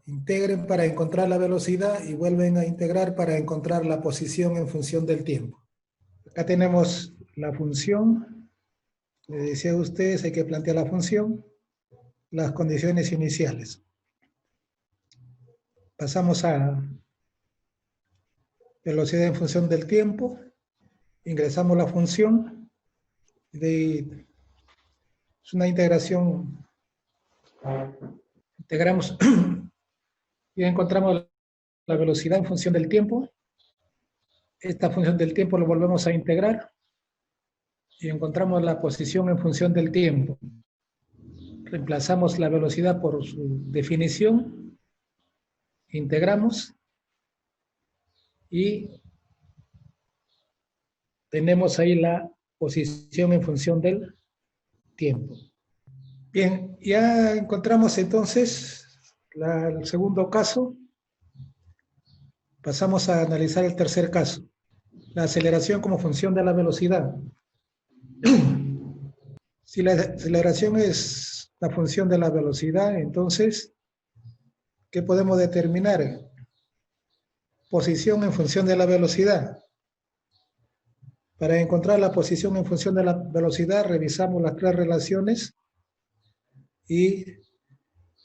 Integren para encontrar la velocidad y vuelven a integrar para encontrar la posición en función del tiempo. Acá tenemos la función Le decía a ustedes, hay que plantear la función, las condiciones iniciales. Pasamos a velocidad en función del tiempo, ingresamos la función, es una integración, integramos y encontramos la velocidad en función del tiempo. Esta función del tiempo lo volvemos a integrar y encontramos la posición en función del tiempo. Reemplazamos la velocidad por su definición, integramos y tenemos ahí la posición en función del tiempo. Bien, ya encontramos entonces el segundo caso. Pasamos a analizar el tercer caso, la aceleración como función de la velocidad. Si la aceleración es la función de la velocidad, entonces, ¿qué podemos determinar? Posición en función de la velocidad. Para encontrar la posición en función de la velocidad, revisamos las tres relaciones y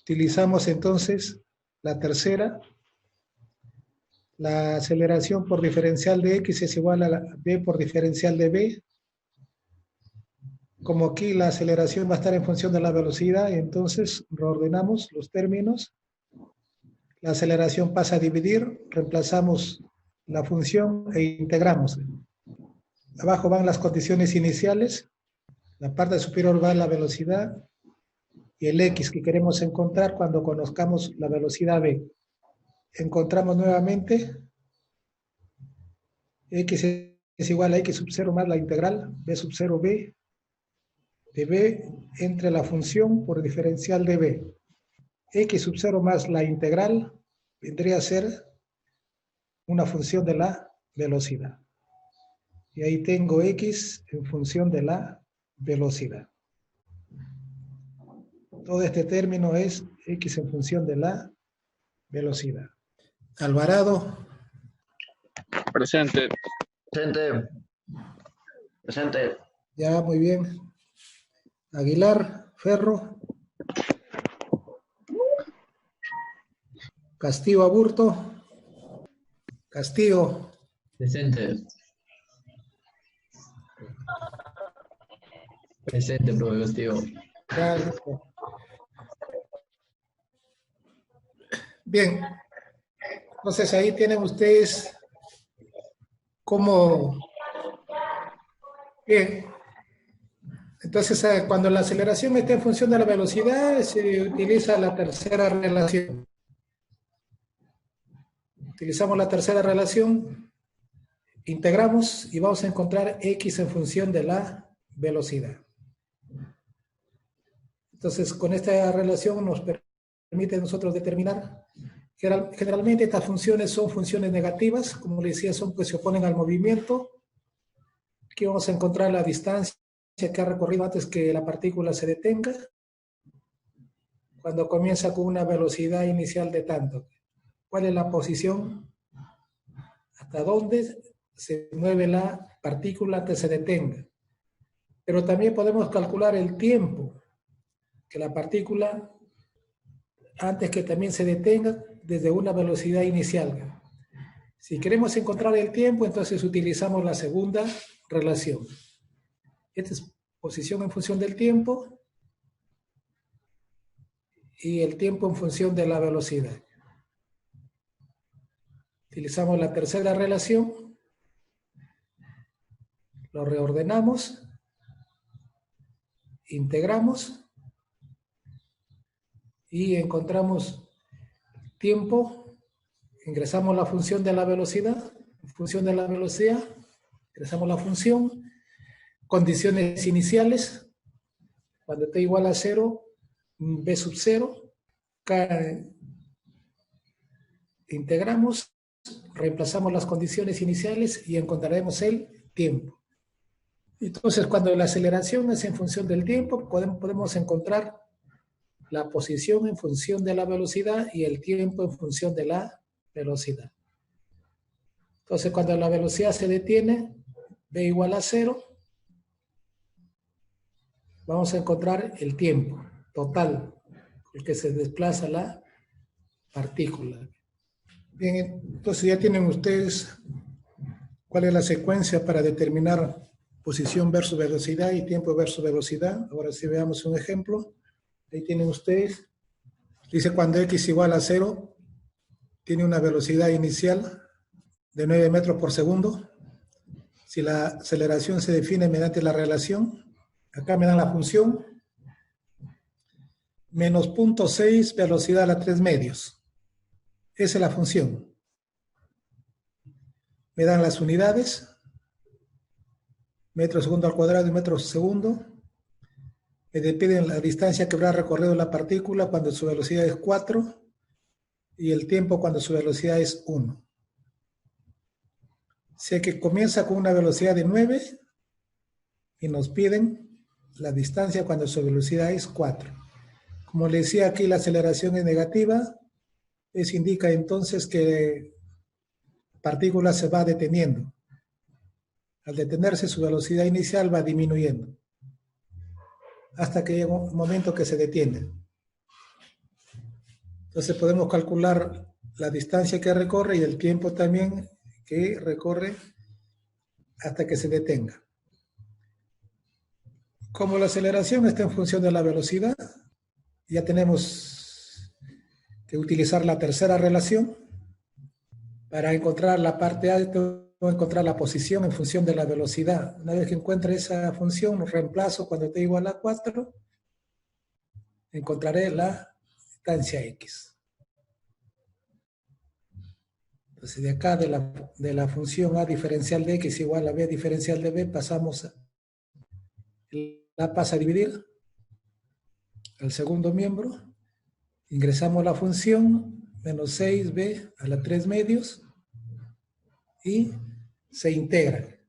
utilizamos entonces la tercera. La aceleración por diferencial de x es igual a la b por diferencial de b. Como aquí la aceleración va a estar en función de la velocidad, entonces reordenamos los términos. La aceleración pasa a dividir, reemplazamos la función e integramos. Abajo van las condiciones iniciales, la parte superior va la velocidad y el x que queremos encontrar cuando conozcamos la velocidad b. Encontramos nuevamente x es igual a x sub 0 más la integral b sub 0 b de b entre la función por diferencial de b. X sub 0 más la integral vendría a ser una función de la velocidad. Y ahí tengo x en función de la velocidad. Todo este término es x en función de la velocidad. Alvarado. Presente. Presente. Presente. Ya, muy bien. Aguilar, Ferro. Castillo, Aburto. Castillo. Presente. Presente, profe Castillo. Ya, listo. Bien. Entonces ahí tienen ustedes cómo... Bien. Entonces, cuando la aceleración está en función de la velocidad, se utiliza la tercera relación. Utilizamos la tercera relación, integramos y vamos a encontrar x en función de la velocidad. Entonces, con esta relación nos permite a nosotros determinar que generalmente estas funciones son funciones negativas, como les decía, son que se oponen al movimiento. Aquí vamos a encontrar la distancia que ha recorrido antes que la partícula se detenga, cuando comienza con una velocidad inicial de tanto. ¿Cuál es la posición? ¿Hasta dónde se mueve la partícula antes que se detenga? Pero también podemos calcular el tiempo que la partícula, antes que también se detenga, desde una velocidad inicial. Si queremos encontrar el tiempo, entonces utilizamos la segunda relación. Esta es posición en función del tiempo y el tiempo en función de la velocidad. Utilizamos la tercera relación, lo reordenamos, integramos y encontramos tiempo, ingresamos la función de la velocidad, ingresamos la función, condiciones iniciales, cuando t igual a 0, b sub 0, integramos, reemplazamos las condiciones iniciales y encontraremos el tiempo. Entonces, cuando la aceleración es en función del tiempo, podemos encontrar la posición en función de la velocidad y el tiempo en función de la velocidad. Entonces, cuando la velocidad se detiene, b igual a 0, vamos a encontrar el tiempo total, el que se desplaza la partícula. Bien, entonces ya tienen ustedes cuál es la secuencia para determinar posición versus velocidad y tiempo versus velocidad. Ahora si veamos un ejemplo, ahí tienen ustedes, dice cuando x igual a 0, tiene una velocidad inicial de 9 metros por segundo. Si la aceleración se define mediante la relación, acá me dan la función, menos 0.6 velocidad a la 3 medios. Esa es la función. Me dan las unidades, metro segundo al cuadrado y metro segundo. Me piden la distancia que habrá recorrido la partícula cuando su velocidad es 4 y el tiempo cuando su velocidad es 1. Sé que comienza con una velocidad de 9 y nos piden la distancia cuando su velocidad es 4. Como les decía aquí, la aceleración es negativa. Eso indica entonces que la partícula se va deteniendo. Al detenerse, su velocidad inicial va disminuyendo hasta que llega un momento que se detiene. Entonces podemos calcular la distancia que recorre y el tiempo también que recorre hasta que se detenga. Como la aceleración está en función de la velocidad, ya tenemos que utilizar la tercera relación para encontrar la parte alta o encontrar la posición en función de la velocidad. Una vez que encuentre esa función, reemplazo cuando t igual a 4, encontraré la distancia x. Entonces, de acá, de la función a diferencial de x igual a b diferencial de b, pasamos la pasa a dividir al segundo miembro, ingresamos la función, menos 6b a la 3 medios, y se integra.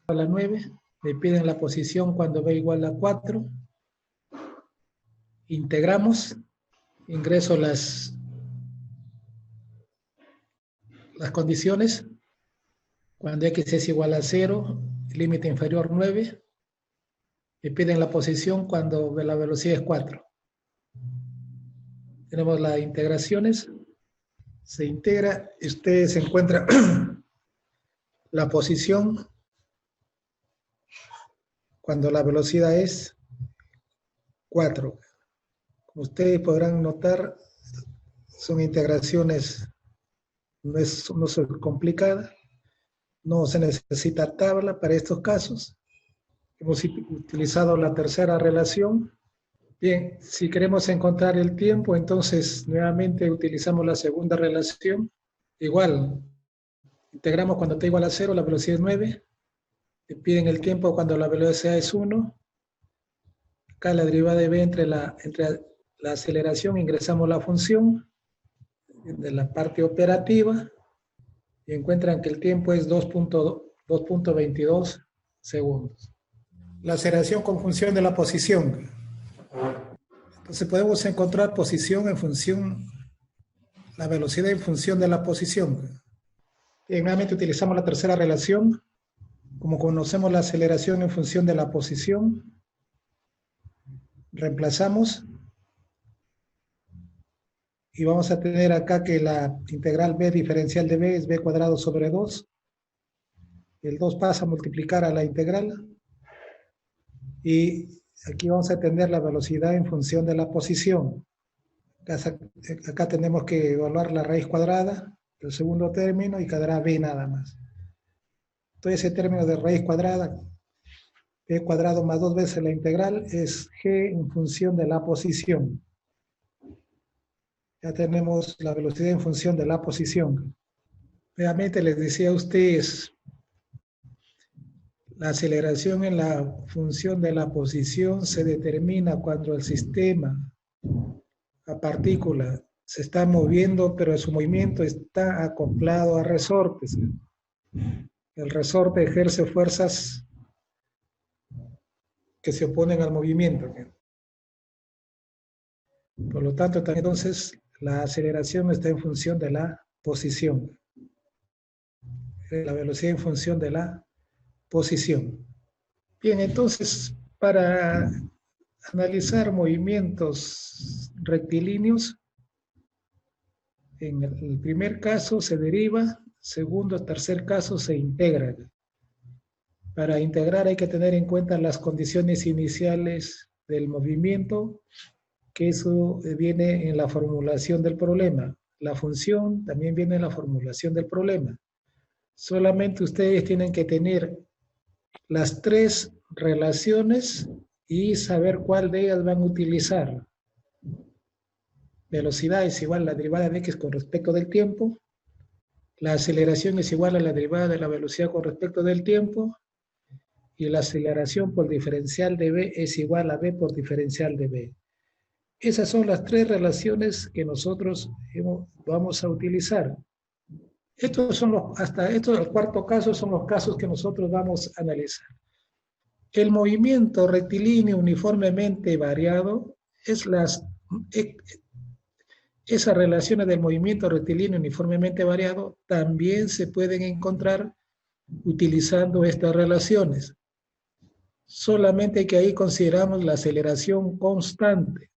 A la 9, me piden la posición cuando b igual a 4, integramos, ingreso las condiciones, cuando x es igual a 0, límite inferior 9, me piden la posición cuando la velocidad es 4. Tenemos las integraciones, se integra, ustedes encuentran la posición cuando la velocidad es 4. Como ustedes podrán notar, son integraciones, no es complicada, no se necesita tabla para estos casos. Hemos utilizado la tercera relación. Bien, si queremos encontrar el tiempo, entonces nuevamente utilizamos la segunda relación. Igual, integramos cuando t igual a 0, la velocidad es 9. Te piden el tiempo cuando la velocidad es 1. Acá la derivada de b entre la aceleración, ingresamos la función de la parte operativa y encuentran que el tiempo es 2.22 segundos. La aceleración con función de la posición. Entonces podemos encontrar posición en función, la velocidad en función de la posición. Y nuevamente utilizamos la tercera relación. Como conocemos la aceleración en función de la posición, reemplazamos y vamos a tener acá que la integral b diferencial de b es b cuadrado sobre 2. El 2 pasa a multiplicar a la integral. Y aquí vamos a tener la velocidad en función de la posición. Acá tenemos que evaluar la raíz cuadrada del segundo término y quedará b nada más. Entonces ese término de raíz cuadrada, b cuadrado más 2 veces la integral, es g en función de la posición. Ya tenemos la velocidad en función de la posición. Nuevamente les decía a ustedes, la aceleración en la función de la posición se determina cuando el sistema, la partícula, se está moviendo, pero su movimiento está acoplado a resortes. El resorte ejerce fuerzas que se oponen al movimiento. Por lo tanto, también entonces la aceleración está en función de la posición. La velocidad en función de la posición. Bien, entonces, para analizar movimientos rectilíneos, en el primer caso se deriva, segundo, tercer caso se integra. Para integrar hay que tener en cuenta las condiciones iniciales del movimiento, que eso viene en la formulación del problema. La función también viene en la formulación del problema. Solamente ustedes tienen que tener las tres relaciones y saber cuál de ellas van a utilizar. Velocidad es igual a la derivada de x con respecto del tiempo. La aceleración es igual a la derivada de la velocidad con respecto del tiempo. Y la aceleración por diferencial de b es igual a b por diferencial de b. Esas son las tres relaciones que nosotros vamos a utilizar. Estos son el cuarto caso son los casos que nosotros vamos a analizar. El movimiento rectilíneo uniformemente variado esas relaciones del movimiento rectilíneo uniformemente variado también se pueden encontrar utilizando estas relaciones. Solamente que ahí consideramos la aceleración constante.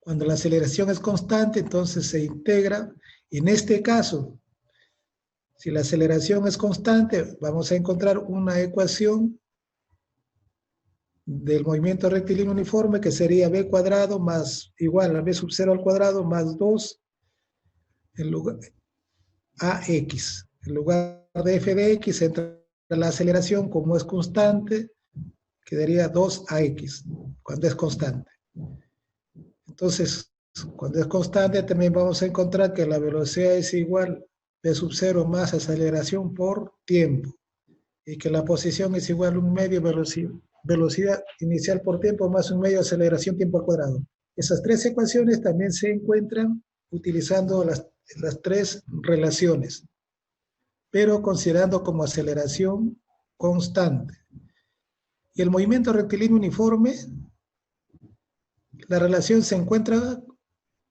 Cuando la aceleración es constante, entonces se integra. En este caso, si la aceleración es constante, vamos a encontrar una ecuación del movimiento rectilíneo uniforme que sería b cuadrado más igual a b sub 0 al cuadrado más 2 en lugar ax. En lugar de f de x entra la aceleración, como es constante, quedaría 2ax cuando es constante. Entonces, cuando es constante también vamos a encontrar que la velocidad es igual b sub 0 más aceleración por tiempo y que la posición es igual a un medio velocidad inicial por tiempo más un medio aceleración tiempo al cuadrado. Esas tres ecuaciones también se encuentran utilizando las tres relaciones, pero considerando como aceleración constante. Y el movimiento rectilíneo uniforme, la relación se encuentra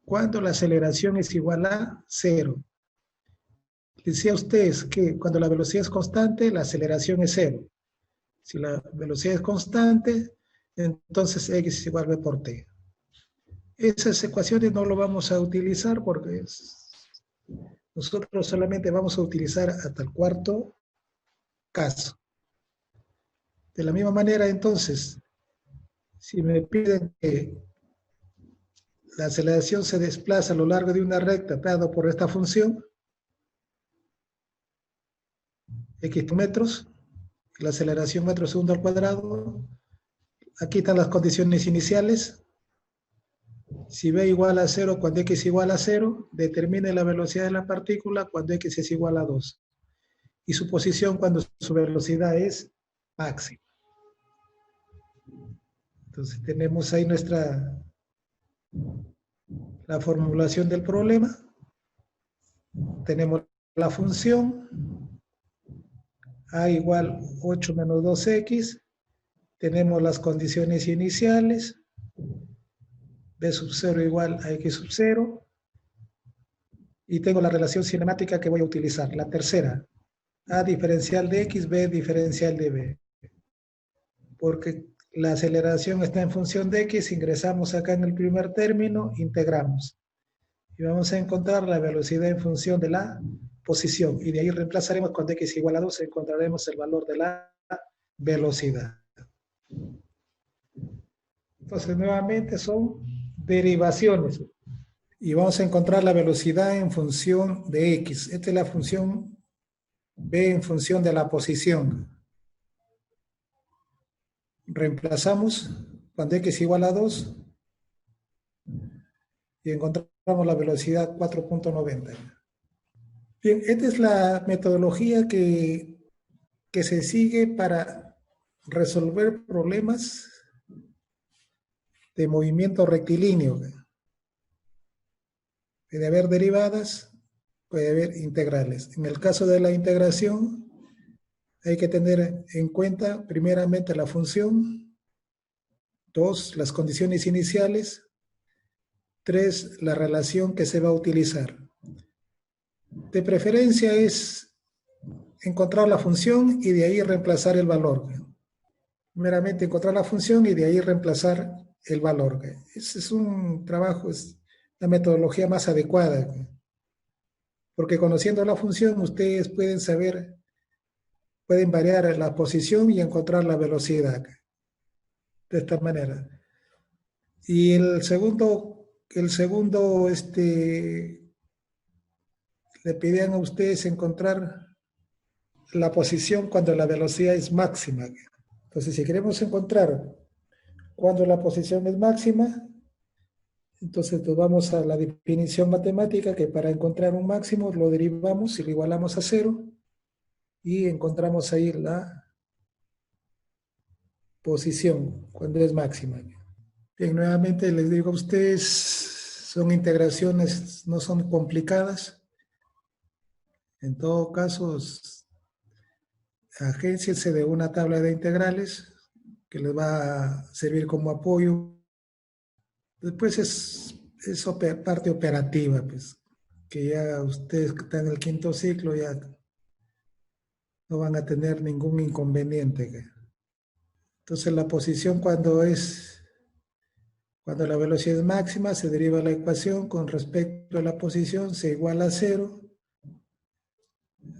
cuando la aceleración es igual a 0. Decía ustedes que cuando la velocidad es constante, la aceleración es 0. Si la velocidad es constante, entonces x es igual a b por t. Esas ecuaciones no lo vamos a utilizar porque nosotros solamente vamos a utilizar hasta el cuarto caso. De la misma manera, entonces, si me piden que la aceleración se desplaza a lo largo de una recta dado por esta función, x metros, la aceleración metro segundo al cuadrado, aquí están las condiciones iniciales. Si b igual a 0 cuando x igual a 0, determine la velocidad de la partícula cuando x es igual a 2. Y su posición cuando su velocidad es máxima. Entonces tenemos ahí la formulación del problema. Tenemos la función a igual 8 menos 2x. Tenemos las condiciones iniciales. B sub 0 igual a x sub 0. Y tengo la relación cinemática que voy a utilizar. La tercera. A diferencial de x, b diferencial de b. Porque la aceleración está en función de x, ingresamos acá en el primer término, integramos. Y vamos a encontrar la velocidad en función de la posición. Y de ahí reemplazaremos cuando x igual a 2, encontraremos el valor de la velocidad. Entonces, nuevamente son derivaciones. Y vamos a encontrar la velocidad en función de x. Esta es la función b en función de la posición. Reemplazamos cuando x igual a 2 y encontramos la velocidad 4.90. Bien, esta es la metodología que se sigue para resolver problemas de movimiento rectilíneo. Puede haber derivadas, puede haber integrales. En el caso de la integración, hay que tener en cuenta primeramente la función, 2, las condiciones iniciales, 3, la relación que se va a utilizar. De preferencia es encontrar la función y de ahí reemplazar el valor. meramente encontrar la función y de ahí reemplazar el valor. Ese es un trabajo, es la metodología más adecuada, porque conociendo la función ustedes pueden saber, pueden variar la posición y encontrar la velocidad de esta manera. Y le pedían a ustedes encontrar la posición cuando la velocidad es máxima. Entonces, si queremos encontrar cuando la posición es máxima, entonces nos vamos a la definición matemática que para encontrar un máximo lo derivamos y lo igualamos a cero y encontramos ahí la posición cuando es máxima. Bien, nuevamente les digo a ustedes, son integraciones, no son complicadas. En todo caso, agénciense de una tabla de integrales que les va a servir como apoyo. Después es parte operativa, pues, que ya ustedes que están en el quinto ciclo ya no van a tener ningún inconveniente. Entonces la posición cuando la velocidad es máxima, se deriva la ecuación con respecto a la posición, se iguala a cero.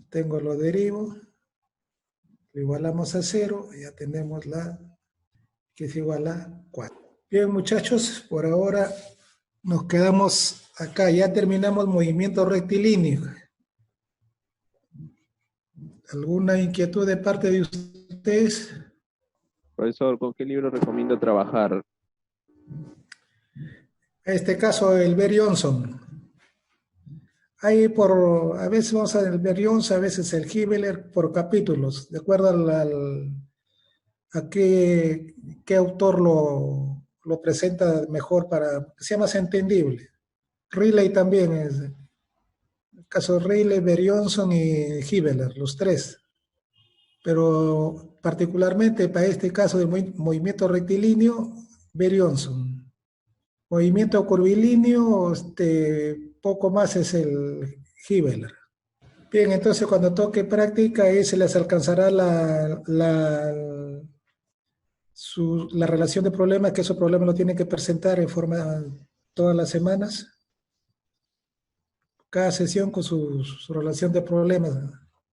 Tengo lo derivo, lo igualamos a cero, y ya tenemos la que es igual a 4. Bien, muchachos, por ahora nos quedamos acá. Ya terminamos movimiento rectilíneo. ¿Alguna inquietud de parte de ustedes? Profesor, ¿con qué libro recomiendo trabajar? En este caso, el Berry Johnson. A veces vamos a el Berry Johnson, a veces el Hibbeler por capítulos, de acuerdo a qué autor lo presenta mejor para que sea más entendible. Riley también es, el caso de Riley, Berry Johnson y Hibbeler, los tres. Pero particularmente para este caso de movimiento rectilíneo, Berry Johnson. Movimiento curvilíneo, poco más es el Hibbeler. Bien, entonces cuando toque práctica, ahí se les alcanzará la relación de problemas, que esos problemas lo tienen que presentar en forma todas las semanas. Cada sesión con su relación de problemas.